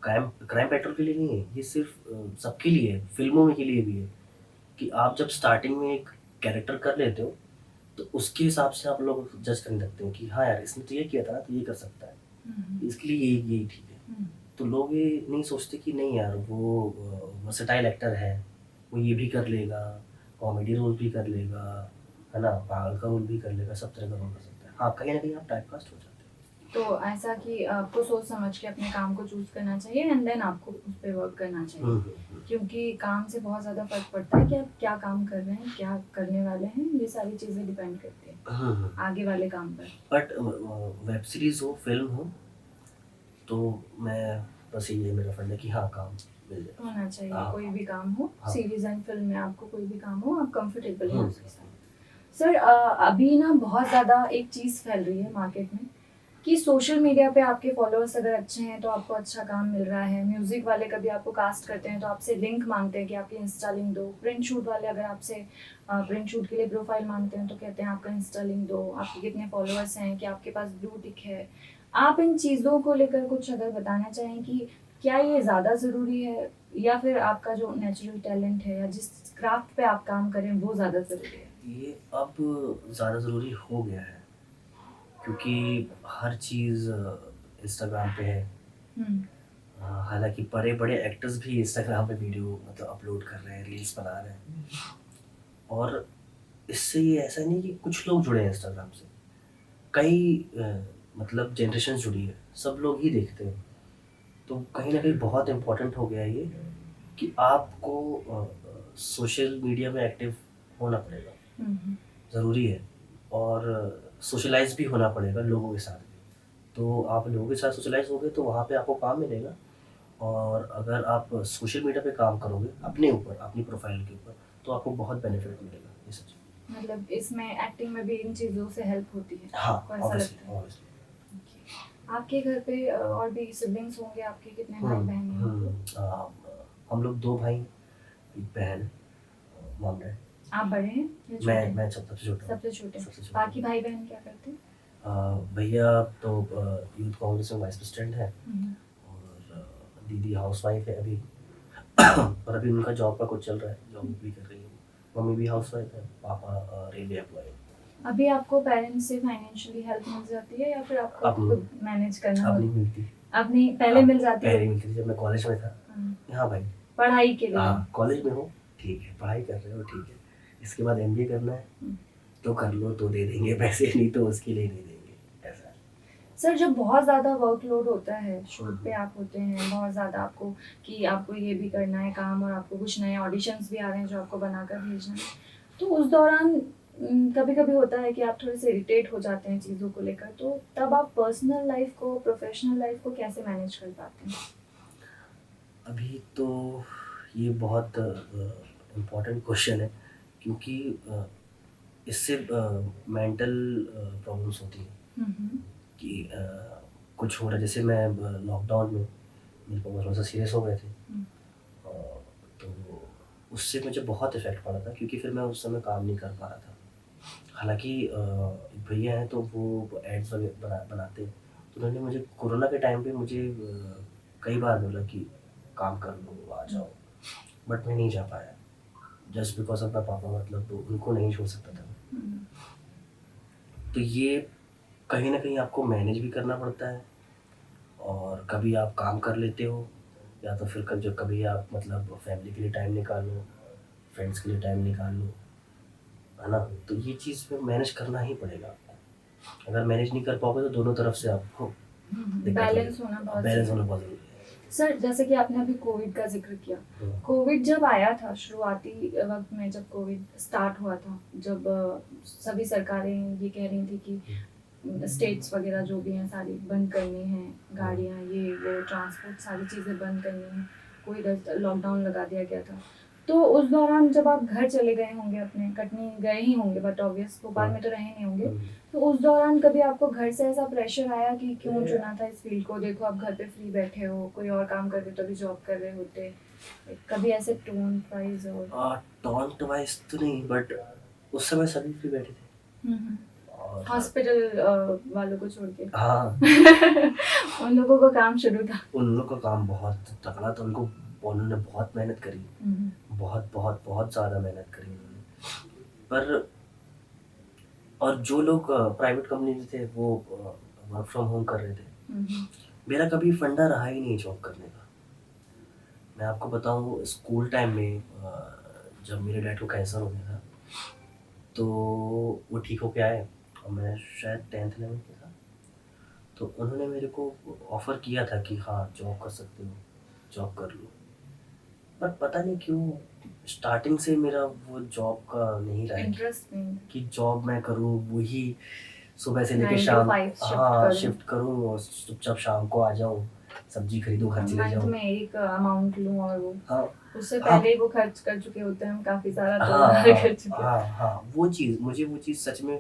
क्राइम क्राइम पेट्रोल के लिए नहीं है, ये सिर्फ सबके लिए है, फिल्मों में के लिए भी है, कि आप जब स्टार्टिंग में एक कैरेक्टर कर लेते हो, तो उसके हिसाब से आप लोग जज करने लगते हो कि हाँ यार, इसने तो ये किया था ना, तो ये कर सकता है, इसके लिए यही ठीक है। तो लोग ये नहीं सोचते कि नहीं यार, वो वर्सेटाइल एक्टर है, वो ये भी कर लेगा, कॉमेडी रोल भी कर लेगा, है ना, पागल का रोल भी कर लेगा, सब तरह का रोल कर सकता है। हाँ, कहीं न कहीं आप टाइपकास्ट हो जाते तो ऐसा कि आपको सोच समझ के अपने काम को चूज करना चाहिए एंड देन आपको उस पे वर्क करना हो। चाहिए, क्योंकि काम से बहुत ज़्यादा फर्क पड़ता है कि आप क्या काम कर रहे हैं, क्या करने वाले हैं, ये सारी चीज़ें डिपेंड करती हैं आगे वाले काम पर। बट वेब सीरीज़ हो, फ़िल्म हो, तो मैं बस यही है मेरा फंड है कि हाँ, काम मिल जाए। होना चाहिए, हाँ। कोई भी काम हो, हाँ। सीरीज एंड फिल्म में आपको कोई भी काम हो, आप कंफर्टेबल हैं हुँ। उसके साथ। सर अभी ना बहुत ज़्यादा एक चीज़ फैल रही है मार्केट में कि सोशल मीडिया पे आपके फॉलोअर्स अगर अच्छे हैं तो आपको अच्छा काम मिल रहा है, म्यूजिक वाले कभी आपको कास्ट करते हैं तो आपसे लिंक मांगते हैं कि आपकी इंस्टा लिंक दो, प्रिंट शूट वाले अगर आपसे प्रिंट शूट के लिए प्रोफाइल मांगते हैं तो कहते हैं आपका इंस्टा लिंक दो, आपके कितने फॉलोअर्स हैं, कि आपके पास ब्लू टिक है। आप इन चीज़ों को लेकर कुछ अगर बताना चाहें कि क्या ये ज़्यादा ज़रूरी है, या फिर आपका जो नेचुरल टैलेंट है या जिस क्राफ्ट पे आप काम करें वो ज़्यादा ज़रूरी है? ये अब ज़्यादा ज़रूरी हो गया है, क्योंकि हर चीज़ इंस्टाग्राम पे है। हम्म, हालाँकि बड़े-बड़े एक्टर्स भी इंस्टाग्राम पे वीडियो मतलब अपलोड कर रहे हैं, रील्स बना रहे हैं, और इससे ये ऐसा नहीं कि कुछ लोग जुड़े हैं इंस्टाग्राम से, कई मतलब जनरेशन जुड़ी है, सब लोग ही देखते हैं। तो कहीं न कहीं बहुत इम्पोर्टेंट हो गया है ये, कि आपको सोशल मीडिया में एक्टिव होना पड़ेगा, हम्म, ज़रूरी है, और सोशलाइज़ भी होना पड़ेगा लोगों के साथ भी। तो आप लोगों के साथ सोशलाइज़ होगे तो वहाँ पे आपको काम मिलेगा, और अगर आप सोशल मीडिया पे काम करोगे अपने ऊपर, अपनी प्रोफ़ाइल के ऊपर, तो आपको बहुत बेनिफिट मिलेगा, ये सच है। मतलब इसमें एक्टिंग में भी इन चीज़ों से हेल्प होती है, हाँ, आपको ऐसा लगता ऑब्वियसली, है? ऑब्वियसली। Okay. आपके घर पे और भी सिबलिंग्स होंगे आपके, कितने भाई बहन हैं आप लोग? हम लोग 2 भाई, 1 बहन, मॉम डैड। आप बड़े हैं या छोटे हैं? मैं सबसे छोटा हूँ। सबसे छोटे हैं। सबसे छोटा बाकी हूँ। भाई बहन क्या करते हैं? भैया तो यूथ कांग्रेस में वाइस प्रेसिडेंट हैं, हम्म, और दीदी हाउसवाइफ है अभी। और अभी उनका जॉब का कुछ चल रहा है, जॉब भी कर रही है। मम्मी भी हाउसवाइफ है, पापा रेलवे एम्प्लॉय है। अभी आपको पेरेंट्स से फाइनेंशियली हेल्प मिल जाती है या फिर आपको अब खुद मैनेज करना अब नहीं होता मिलती। है? अपनी पहले अब मिल जाती पहले होगी? मिलती थी जब मैं कॉलेज में था। हाँ, हाँ भाई। पढ़ाई के लिए। हाँ, कॉलेज में हो, ठीक है, पढ़ाई कर रहे हो, ठीक है। इसके बाद एमबीए करना है, हम्म। तो कर लो, तो दे देंगे पैसे, नहीं तो उसके लिए नहीं देंगे, ऐसा है। सर जब बहुत ज़्यादा वर्कलोड होता है, शूट पे आप होते हैं, बहुत ज़्यादा आपको कि आपको ये भी करना है काम और आपको कुछ नए ऑडिशंस भी आ रहे हैं जो आपको बनाकर भेजना है, तो उस दौरान कभी कभी होता है कि आप थोड़े से इरिटेट हो जाते हैं चीज़ों को लेकर, तो तब आप पर्सनल लाइफ को प्रोफेशनल लाइफ को कैसे मैनेज कर पाते हैं? अभी तो ये बहुत इम्पोर्टेंट क्वेश्चन है, क्योंकि इससे मेंटल प्रॉब्लम्स होती हैं, हम्म, कि कुछ हो रहा है, जैसे मैं लॉकडाउन में मेरे पापा थोड़ा सा सीरियस हो गए थे, हम्म, तो उससे मुझे बहुत इफ़ेक्ट पड़ा था, क्योंकि फिर मैं उस समय काम नहीं कर पा रहा था। हालाँकि एक भैया हैं तो वो एड्स वगैरह बनाते हैं, तो उन्होंने मुझे कोरोना के टाइम पे मुझे कई बार बोला कि काम कर लो, आ जाओ, बट मैं नहीं जा पाया, जस्ट बिकॉज़ ऑफ माय पापा, मतलब तो उनको नहीं छोड़ सकता था मैं। हम्म, तो ये कहीं न कहीं आपको मैनेज भी करना पड़ता है, और कभी आप काम कर लेते हो, या तो फिर कभी आप मतलब फैमिली के लिए टाइम निकालो, फ्रेंड्स के लिए टाइम निकाल लो, है ना? तो ये चीज़ में मैनेज करना ही पड़ेगा आपको। अगर मैनेज नहीं कर पाओगे तो दोनों तरफ से आपको दिक्कत होगी। बैलेंस होना बहुत बैलेंस ज़रूरी होना है। बहुत ज़रूरी है। सर जैसे कि आपने अभी कोविड का जिक्र किया, हुँ। कोविड जब आया था शुरुआती वक्त में, जब कोविड स्टार्ट हुआ था, जब सभी सरकारें ये कह रही थी कि स्टेट्स वगैरह जो भी हैं सारी बंद करनी हैं, गाड़ियाँ ये वो ट्रांसपोर्ट सारी चीज़ें बंद करनी हैं, कोई लॉकडाउन लगा दिया गया था, तो उस दौरान जब आप घर चले गए होंगे, अपने कटनी गए ही होंगे, बट ऑब्वियस भोपाल में तो रहे नहीं होंगे, तो उस दौरान कभी आपको घर से ऐसा प्रेशर आया कि क्यों चुना था इस फील्ड को, देखो आप घर पे फ्री बैठे हो, कोई और काम कर रहे तो अभी जॉब कर रहे होते, कभी ऐसे टोन वाइज और टॉन्ट वाइज तो नहीं, बट उस समय सभी फ्री बैठे थे और हॉस्पिटल वालों को छोड़ के हाँ उन लोगों का काम शुरू था। उन लोगों का काम बहुत तगड़ा था, उन्होंने बहुत मेहनत करी, बहुत बहुत बहुत ज़्यादा मेहनत करी उन्होंने। पर और जो लोग प्राइवेट कंपनी में थे वो वर्क फ्रॉम होम कर रहे थे। मेरा कभी फंडा रहा ही नहीं जॉब करने का। मैं आपको बताऊँ, स्कूल टाइम में जब मेरे डैड को कैंसर हो गया था, तो वो ठीक होके आए और मैं शायद 10th 11th में था। तो उन्होंने मेरे को ऑफ़र किया था कि हाँ, जॉब कर सकते हो, जॉब कर लो। पर पता नहीं क्यों स्टार्टिंग से मेरा वो जॉब का नहीं रहा है इंटरेस्ट नहीं कि जॉब मैं करूँ, वही सुबह से लेके 9 to शाम 5 शिफ्ट हाँ, करूं, शिफ्ट करूँ और चुपचाप शाम को आ जाऊँ, सब्ज़ी खरीदूँ, घर चले मंथ जाऊँ। में एक अमाउंट लूं और वो हाँ, उससे हाँ, पहले ही वो खर्च कर चुके होते हैं हम काफी सारा, तो हाँ, हाँ, कर चुके हैं। हाँ, हाँ, मुझे वो चीज़ सच में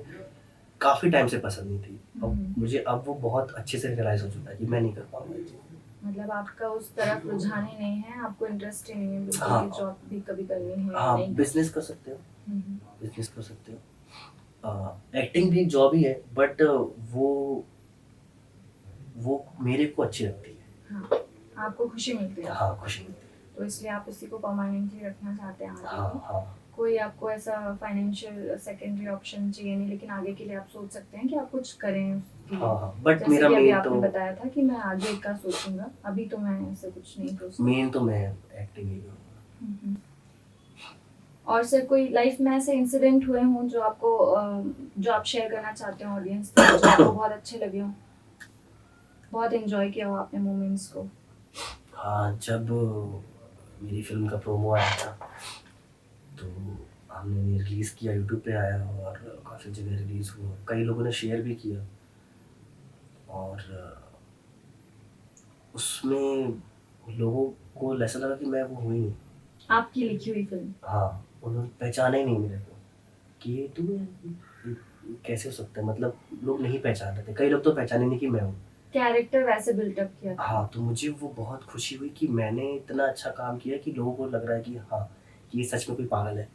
काफ़ी टाइम से पसंद नहीं थी। अब मुझे अब वो बहुत अच्छे से रियलाइज़ हो चुका है कि मैं नहीं कर पाऊँगा ये चीज़। मतलब आपका उस तरफ रुझान ही नहीं है, आपको इंटरेस्ट ही नहीं है बिल्कुल हाँ, कि जॉब भी कभी करनी है या हाँ, नहीं। बिज़नेस कर सकते हो, हम्म, बिज़नेस कर सकते हो। एक्टिंग भी एक जॉब ही है, बट वो वो मेरे को अच्छी लगती है। हाँ, आपको खुशी मिलती है, हाँ, खुशी मिलती है। तो इसलिए आप उसी को परमानेंटली रखना चाहते हैं आगे हाँ, भी। हाँ, कोई आपको ऐसा फाइनेंशियल सेकेंडरी ऑप्शन चाहिए नहीं, लेकिन आगे के लिए आप सोच सकते हैं कि आप कुछ करें उसके लिए। हाँ, हाँ, बट जैसे मेरा कि अभी मेन आपने तो बताया था कि मैं आगे का सोचूंगा, अभी तो मैं ऐसे कुछ नहीं सोचती। मैं एक्टिंग ही करूँगा। हम्म। और सर कोई लाइफ में ऐसे इंसिडेंट हुए हों जो आपको जो आप शेयर करना चाहते हो ऑडियंस से, जो आपको बहुत अच्छे लगे हों, बहुत एंजॉय किया हो आपने मोमेंट्स को? हाँ, जब मेरी फ़िल्म का प्रोमो आया था, तो हमने रिलीज़ किया, यूट्यूब पे आया और काफ़ी जगह रिलीज़ हुआ। कई लोगों ने शेयर भी किया और उसमें लोगों को ऐसा लगा कि मैं वो हूँ ही नहीं। आपकी लिखी हुई फिल्म? हाँ, उन्होंने पहचाना ही नहीं मेरे को कि ये तू है, ये कैसे हो सकता है? मतलब लोग नहीं पहचान रहे थे। कई लोग तो पहचाने नहीं कि मैं हूँ। कैरेक्टर वैसे बिल्टअप किया था? हाँ, तो मुझे वो बहुत खुशी हुई कि मैंने इतना अच्छा काम किया कि लोगों को लग रहा है कि हाँ, ये सच में कोई पागल है।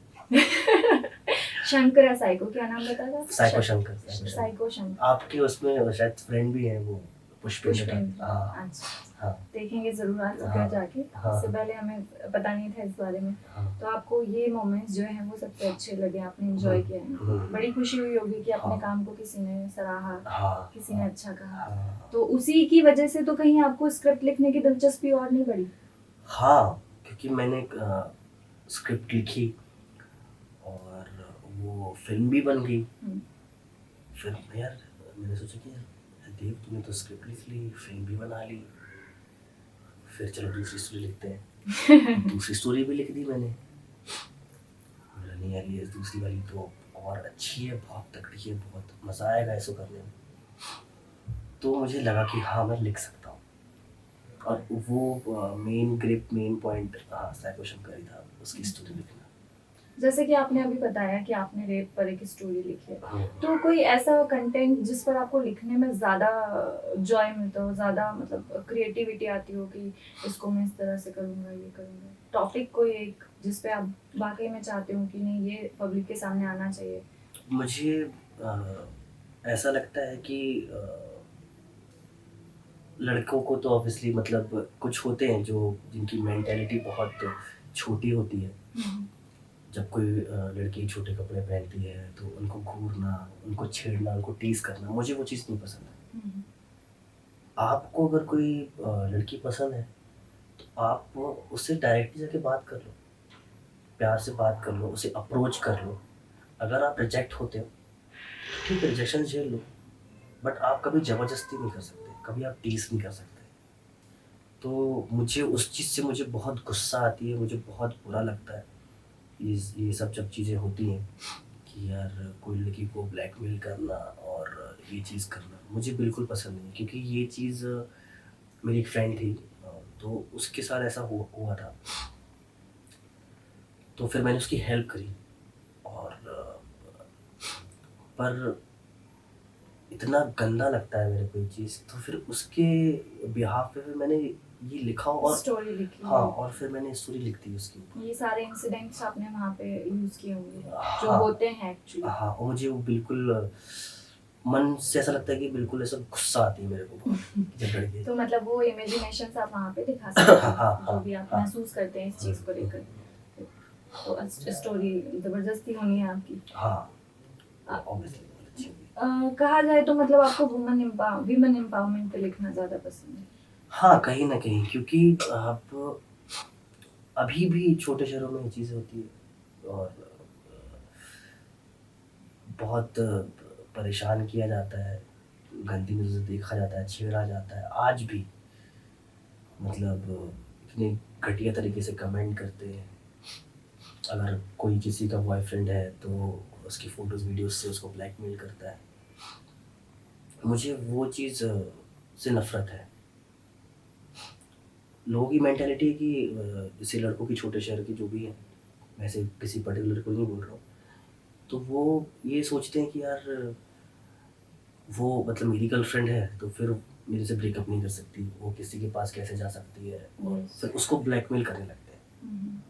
शंकर या साइको, क्या नाम बताया था? Psycho Shankar, psycho Shankar. आपके उसमें शायद फ्रेंड भी हैं वो पुष्पेंद्र। पुष्पेंद्र, हाँ, अच्छा। हाँ, देखेंगे जरूर आज हाँ, घर जाके, हाँ, इससे पहले हमें पता नहीं था इस बारे में। हाँ, तो आपको ये मोमेंट्स जो हैं वो सबसे अच्छे लगे, आपने एंजॉय किया है, बड़ी खुशी हुई होगी कि अपने हाँ, काम को किसी ने सराहा, हाँ, किसी ने अच्छा कहा, हाँ, तो उसी की वजह से तो कहीं आपको स्क्रिप्ट लिखने की दिलचस्पी और नहीं बढ़ी? हाँ, क्योंकि मैंने एक स्क्रिप्ट लिखी और वो फ़िल्म भी बन गई। फिर यार मैंने सोचा कि यार देव, तूने तो स्क्रिप्ट लिख ली, फ़िल्म भी बना ली, फिर चलो दूसरी स्टोरी लिखते हैं। दूसरी स्टोरी भी लिख दी मैंने। बोला नहीं यार, ये दूसरी वाली तो और अच्छी है, बहुत तगड़ी है, बहुत मज़ा आएगा इसको करने में। तो मुझे लगा कि हाँ, मैं लिख सकता हूँ और वो मेन पॉइंट हाँ, साइको शंकर ही था, उसकी स्टोरी लिखना। जैसे कि आपने अभी बताया कि आपने रेप पर एक स्टोरी लिखी है, हाँ, तो कोई ऐसा कंटेंट जिस पर आपको लिखने में ज़्यादा जॉय मिलता हो, ज़्यादा मतलब क्रिएटिविटी आती हो कि इसको मैं इस तरह से करूँगा, ये करूँगा, टॉपिक कोई एक जिस पे आप वाकई में चाहते हो कि नहीं ये पब्लिक के सामने आना चाहिए? मुझे ऐसा लगता है कि लड़कों को तो ऑब्वियसली मतलब कुछ होते हैं जो जिनकी मेंटालिटी बहुत छोटी होती है। जब कोई लड़की छोटे कपड़े पहनती है तो उनको घूरना, उनको छेड़ना, उनको टीज़ करना, मुझे वो चीज़ नहीं पसंद है। आपको अगर कोई लड़की पसंद है तो आप उससे डायरेक्टली जाके बात कर लो, प्यार से बात कर लो, उसे अप्रोच कर लो। अगर आप रिजेक्ट होते हो तो ठीक है, रिजेक्शन झेल लो, बट आप कभी ज़बरदस्ती नहीं कर सकते, कभी आप टीज़ नहीं कर सकते। तो मुझे उस चीज़ से मुझे बहुत गुस्सा आती है, मुझे बहुत बुरा लगता है। ये सब जब चीज़ें होती हैं कि यार कोई लड़की को ब्लैकमेल करना और ये चीज़ करना, मुझे बिल्कुल पसंद नहीं, क्योंकि ये चीज़ मेरी एक फ्रेंड थी, तो उसके साथ ऐसा हुआ था। तो फिर मैंने उसकी हेल्प करी, और पर इतना गंदा लगता है मेरे को ये चीज़, तो फिर उसके बिहाफ पे फिर मैंने ये लिखा, और स्टोरी लिखी हाँ, है। और फिर मैंने स्टोरी लिख दी उसके ऊपर। ये सारे इंसिडेंट्स आपने वहाँ पे यूज किए होंगे जो हाँ होते हैं एक्चुअली। हाँ, और मुझे वो बिल्कुल मन से ऐसा लगता है कि बिल्कुल ऐसा गुस्सा आती है मेरे को बहुत जब लड़के। तो मतलब वो इमेजिनेशंस आप वहाँ पे दिखा हाँ सकते हैं हाँ जो भी आप हाँ, महसूस करते हैं इस चीज़ को लेकर। तो स्टोरी जबरदस्ती होनी है आपकी। हाँ, ऑब्वियसली बहुत अच्छी होगी। कहा जाए तो मतलब आपको विमेन एम्पावरमेंट पे लिखना ज़्यादा पसंद है। हाँ, कहीं ना कहीं, क्योंकि आप अभी भी छोटे शहरों में ये चीज़ें होती है, और बहुत परेशान किया जाता है, गंदी नज़र देखा जाता है, छेड़ा जाता है आज भी। मतलब इतने घटिया तरीके से कमेंट करते हैं। अगर कोई किसी का बॉयफ्रेंड है तो उसकी फ़ोटोज़ वीडियोज़ से उसको ब्लैकमेल करता है। मुझे वो चीज़ से नफ़रत है। लोगों की मेंटालिटी है कि जैसे लड़कों की छोटे शहर की जो भी हैं, मैं ऐसे किसी पर्टिकुलर को नहीं बोल रहा हूँ, तो वो ये सोचते हैं कि यार वो मतलब मेरी गर्लफ्रेंड है तो फिर मेरे से ब्रेकअप नहीं कर सकती, वो किसी के पास कैसे जा सकती है, और Yes. फिर उसको ब्लैकमेल करने लगते हैं।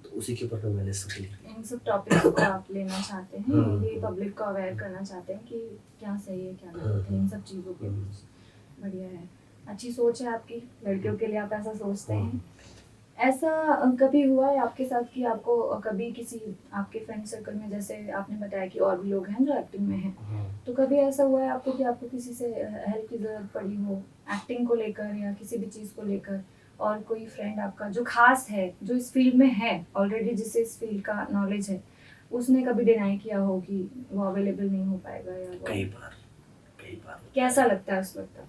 तो उसी के ऊपर फिर मैंने स्टोरी लिखी। इन सब टॉपिक्स को आप लेना चाहते हैं, हम्म, ये पब्लिक को अवेयर करना चाहते हैं कि क्या सही है क्या गलत है इन सब चीज़ों के बीच। बढ़िया है, अच्छी सोच है आपकी, लड़कियों के लिए आप ऐसा सोचते हैं। ऐसा कभी हुआ है आपके साथ कि आपको कभी किसी आपके फ्रेंड सर्कल में, जैसे आपने बताया कि और भी लोग हैं जो एक्टिंग में हैं, तो कभी ऐसा हुआ है आपको कि आपको किसी से हेल्प की ज़रूरत पड़ी हो एक्टिंग को लेकर या किसी भी चीज़ को लेकर, और कोई फ्रेंड आपका जो खास है, जो इस फील्ड में है ऑलरेडी, जिसे इस फील्ड का नॉलेज है, उसने कभी डिनाई किया हो कि वो अवेलेबल नहीं हो पाएगा, या वो कई बार कैसा लगता है उस वक्त?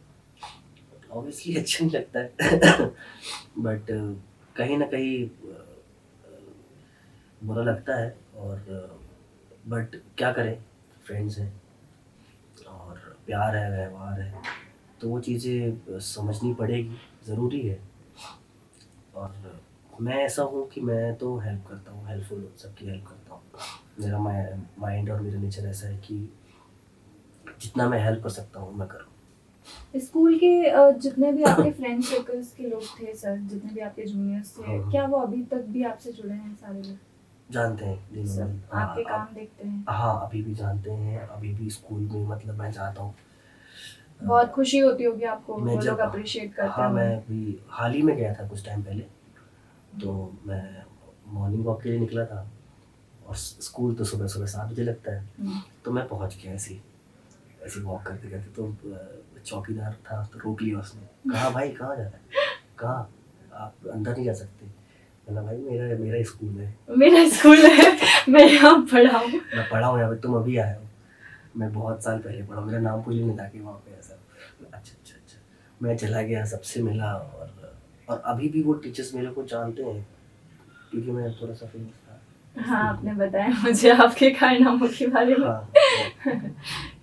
ऑब्वियसली अच्छा नहीं लगता है बट कहीं ना कहीं बुरा लगता है, और बट क्या करें, फ्रेंड्स हैं और प्यार है, व्यवहार है, तो वो चीज़ें समझनी पड़ेगी, ज़रूरी है। और मैं ऐसा हूँ कि मैं तो हेल्प करता हूँ, हेल्पफुल सबकी हेल्प करता हूँ। मेरा माइंड और मेरा नेचर ऐसा है कि जितना मैं हेल्प कर सकता हूँ मैं करूँ। स्कूल के जितने भी आपके फ्रेंड सर्कल्स के लोग थे सर, जितने भी आपके जूनियर्स थे, क्या वो अभी तक भी आपसे जुड़े हैं सारे लोग? जानते हैं दिनों सब में, आपके काम देखते हैं? हाँ अभी भी जानते हैं, अभी भी स्कूल में मतलब मैं जाता हूँ। बहुत खुशी होती होगी आपको, मैं वो लोग जब अप्रिशिएट करते हाँ, मैं होंगे। अभी हाल ही में गया था कुछ टाइम पहले, तो मैं मॉर्निंग वॉक के लिए निकला था, और स्कूल तो सुबह सुबह 7 बजे लगता है, तो मैं पहुँच गया ऐसे ऐसे वॉक करते करते, तो चौकीदार था तो रोक लिया उसने, कहा भाई कहाँ जा रहा है, कहाँ, आप अंदर नहीं जा सकते। मैंने भाई मेरा मेरा स्कूल है, मेरा स्कूल है, मैं यहाँ पढ़ा हूँ। मैं पढ़ा हूँ यहाँ पे, तुम अभी आए हो, मैं बहुत साल पहले पढ़ा हूँ, मेरा नाम पूछ लेने जाके वहाँ पे ऐसा। अच्छा, मैं चला गया, सबसे मिला, और अभी भी वो टीचर्स मेरे को जानते हैं क्योंकि मैं थोड़ा सा फेमस था। हाँ, आपने बताया मुझे आपके कारनामों के बारे में। हाँ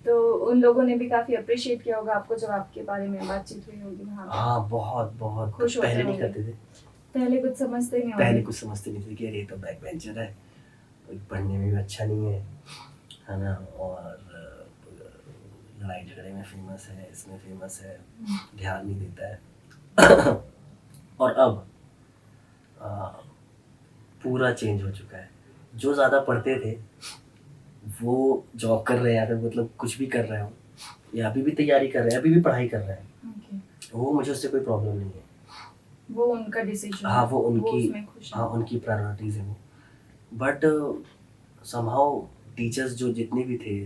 तो उन लोगों ने भी काफी अप्रिशिएट किया होगा आपको जब आपके बारे में बातचीत हुई होगी वहाँ पे। हाँ, बहुत बहुत खुश होते पहले नहीं होंगे। करते थे, पहले कुछ समझते नहीं पहले होंगे। कुछ समझते नहीं थे कि अरे ये तो बैक बेंचर है, पढ़ने में भी अच्छा नहीं है ना, और लड़ाई झगड़े में फेमस है, इसमें फेमस है, ध्यान नहीं देता है और अब पूरा चेंज हो चुका है। जो ज़्यादा पढ़ते थे वो जॉब कर रहे हैं, या फिर मतलब कुछ भी कर रहे हो, या अभी भी तैयारी कर रहे हैं, अभी भी पढ़ाई कर रहे हैं, Okay. वो मुझे उससे कोई प्रॉब्लम नहीं है। वो उनका डिसीजन, हाँ, वो उनकी, उसमें खुश हाँ है। उनकी प्रायोरिटीज़ है वो। बट समहाउ टीचर्स जो जितने भी थे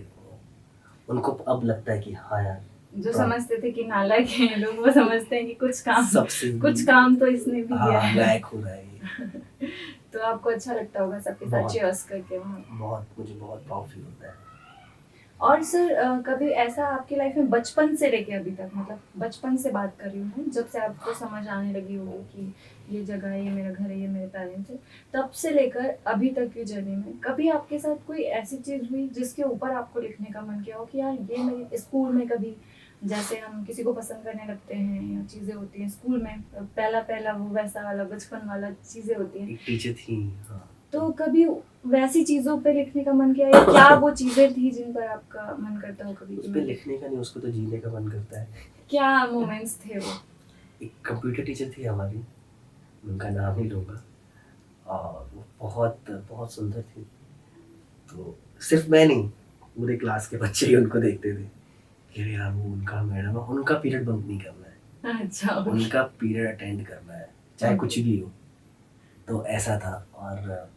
उनको अब लगता है कि हाँ यार, जो समझते थे कि नालायक हैं ये लोग, वो समझते हैं कि सबसे कुछ काम तो इसने भी किया हाँ है। लायक हो रहा है ये। तो आपको अच्छा लगता होगा सबके साथ बहुत चीयर्स करके वहाँ। मुझे बहुत प्राउड फील होता है। और सर कभी ऐसा आपकी लाइफ में बचपन से लेके अभी तक, मतलब बचपन से बात कर रही हूँ मैं, जब से आपको समझ आने लगी होगी कि ये जगह है, ये मेरा घर है, ये मेरे पेरेंट्स है, तब से लेकर अभी तक की जर्नी में कभी आपके साथ कोई ऐसी चीज़ हुई जिसके ऊपर आपको लिखने का मन किया हो कि यार ये मेरे स्कूल में कभी, जैसे हम किसी को पसंद करने लगते हैं या चीज़ें होती हैं स्कूल में, पहला पहला वो वैसा वाला बचपन वाला चीज़ें होती हैं, एक टीचर थी, हाँ तो कभी वैसी चीजों पे लिखने का मन किया, या क्या वो चीजें थी जिन पर आपका मन करता हो कभी उस कि पर मैं- लिखने का नहीं, उसको तो जीने का मन करता है। क्या मोमेंट्स थे वो? एक कंप्यूटर टीचर थी हमारी, उनका नाम नहीं लूँगा, और वो बहुत बहुत सुंदर थी। तो सिर्फ मैं नहीं, पूरे क्लास के बच्चे ही उनको देखते थे कि अरे यार वो उनका मैडम है, उनका पीरियड बंक नहीं करना है, अच्छा, उनका पीरियड अटेंड करना है, चाहे कुछ भी हो। तो ऐसा था। और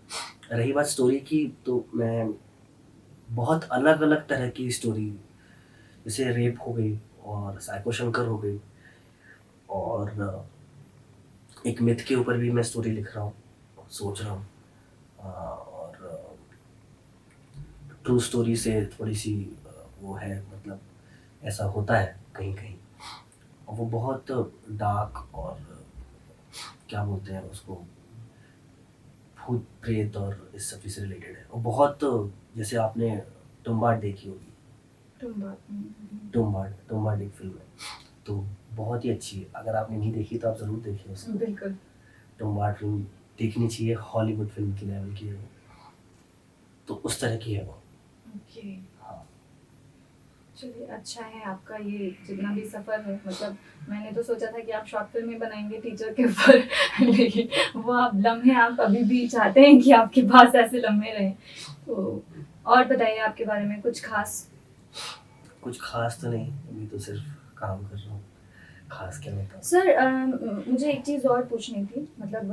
रही बात स्टोरी की, तो मैं बहुत अलग अलग तरह की स्टोरी, जैसे रेप हो गई और साइको शंकर हो गई, और एक मिथ के ऊपर भी मैं स्टोरी लिख रहा हूँ, सोच रहा हूँ। और ट्रू स्टोरी से थोड़ी सी वो है, मतलब ऐसा होता है कहीं कहीं, और वो बहुत डार्क और क्या बोलते हैं उसको, भूत प्रेत और इस सब चीज़ से रिलेटेड है। और बहुत, जैसे आपने तुम्बाड देखी होगी, तुम्बाड एक फिल्म है, तो बहुत ही अच्छी है। अगर आपने नहीं देखी तो आप ज़रूर देखिए उसको। बिल्कुल। तुम्बाड फिल्म देखनी चाहिए, हॉलीवुड फिल्म की लेवल की है वो, तो उस तरह की है वो। ओके, हाँ। चलिए अच्छा है आपका ये जितना भी सफर है। मतलब मैंने तो सोचा था कि आप शॉर्ट फिल्म में बनाएंगे टीचर के ऊपर लेकिन वो आप लम्हे आप अभी भी चाहते हैं कि आपके पास ऐसे लम्हे रहें। तो और बताइए आपके बारे में कुछ खास। कुछ खास तो नहीं, अभी तो सिर्फ काम कर रहा हूँ, खास क्या बताऊँ। सर मुझे एक चीज़ और पूछनी थी, मतलब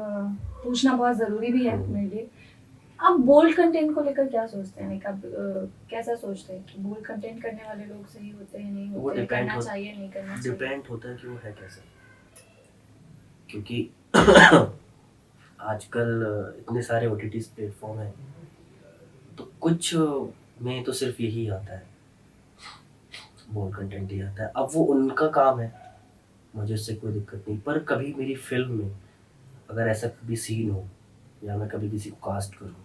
पूछना बहुत ज़रूरी भी है मेरे लिए। आप बोल्ड कंटेंट को लेकर क्या सोचते हैं? लाइक आप कैसा सोचते हैं कि बोल्ड कंटेंट करने वाले लोग सही होते हैं, नहीं वो होते हैं, डिपेंड करना चाहिए नहीं करना चाहिए? डिपेंड होता है कि वो है कैसा, क्योंकि आजकल इतने सारे OTT प्लेटफॉर्म हैं, तो कुछ में तो सिर्फ यही आता है, बोल्ड कंटेंट ही आता है। अब वो उनका काम है, मुझे उससे कोई दिक्कत नहीं। पर कभी मेरी फिल्म में अगर ऐसा कभी सीन हो, या मैं कभी किसी को कास्ट करूँ,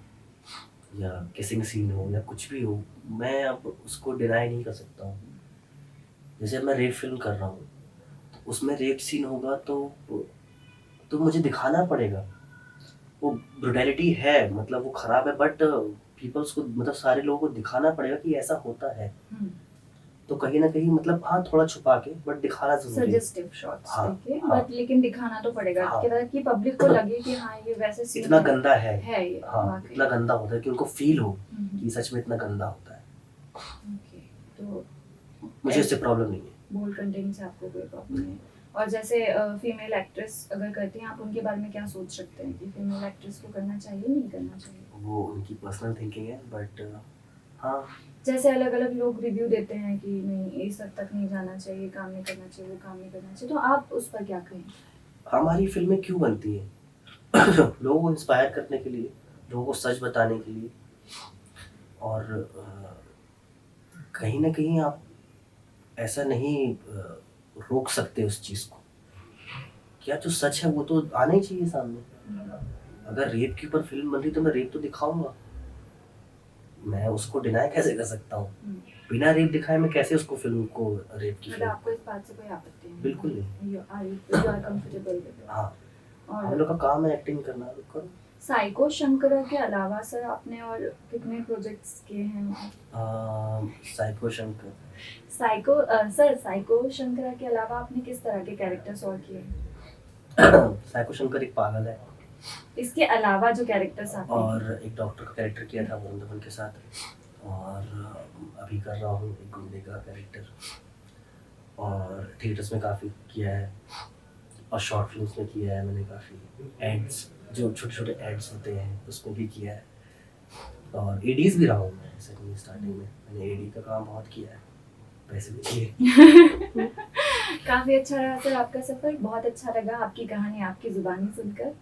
या किसिंग सीन हो, या कुछ भी हो, मैं अब उसको डिनाई नहीं कर सकता हूँ। जैसे मैं रेप फिल्म कर रहा हूँ, तो उसमें रेप सीन होगा तो मुझे दिखाना पड़ेगा। वो ब्रुटैलिटी है, मतलब वो खराब है, बट पीपल्स को, मतलब सारे लोगों को दिखाना पड़ेगा कि ऐसा होता है। तो कहीं ना कहीं, मतलब हाँ, थोड़ा छुपा के, बट दिखाना जरूरी है। सजेस्टिव शॉट्स हाँ, देके, हाँ। बट लेकिन दिखाना तो पड़ेगा हाँ। कि पब्लिक को लगे कि हाँ ये वैसे सीन इतना गंदा है ये हाँ, वाकई। इतना गंदा होता है कि उनको फील हो हम्म। कि सच में इतना गंदा होता है। ओके, तो मुझे इससे प्रॉब्लम नहीं है। बोल्ड कंटेंट से आपको कोई प्रॉब्लम नहीं है। और जैसे फीमेल एक्ट्रेस अगर करती हैं, आप उनके बारे में क्या सोच सकते हैं कि फीमेल एक्ट्रेस को करना चाहिए नहीं करना चाहिए? वो उनकी पर्सनल थिंकिंग है, बट हाँ, जैसे अलग अलग लोग रिव्यू देते हैं कि नहीं इस हद तक नहीं जाना चाहिए, काम नहीं करना चाहिए, वो काम नहीं करना चाहिए, तो आप उस पर क्या कहें? हमारी फिल्में क्यों बनती हैं? लोगों को इंस्पायर करने के लिए, लोगों को सच बताने के लिए, और कहीं ना कहीं आप ऐसा नहीं रोक सकते उस चीज़ को। क्या जो सच है वो तो आना ही चाहिए सामने। अगर रेप के ऊपर फिल्म बन रही तो मैं रेप तो दिखाऊंगा, मैं उसको डिनाई कैसे कर सकता हूँ? बिना रेप दिखाए मैं कैसे उसको फिल्म को रेप की मतलब फिल्म? आपको इस बात से कोई आपत्ति नहीं? बिल्कुल नहीं। You are comfortable with it? हाँ, हम और लोग का काम है एक्टिंग करना, करो। साइको शंकरा के अलावा सर आपने और कितने प्रोजेक्ट्स किए हैं? साइको शंकर, साइको शंकरा के अलावा आपने किस तरह के कैरेक्टर्स और किए हैं? साइको शंकर एक पागल है, इसके अलावा जो कैरेक्टर्स आपने और एक डॉक्टर का कैरेक्टर किया था वरुण धवन के साथ, और अभी कर रहा हूँ एक गुंडे का कैरेक्टर, और थिएटर्स में काफ़ी किया है, और शॉर्ट फिल्म्स में किया है मैंने काफ़ी। एड्स, जो छोटे छोटे एड्स होते हैं उसमें भी किया है, और एडीज भी रहा हूँ मैं। ऐसे नहीं, स्टार्टिंग में मैंने एडी का काम बहुत किया है, पैसे भी किए। काफी अच्छा रहा सर आपका सफर, बहुत अच्छा लगा आपकी कहानी आपकी जुबानी सुनकर।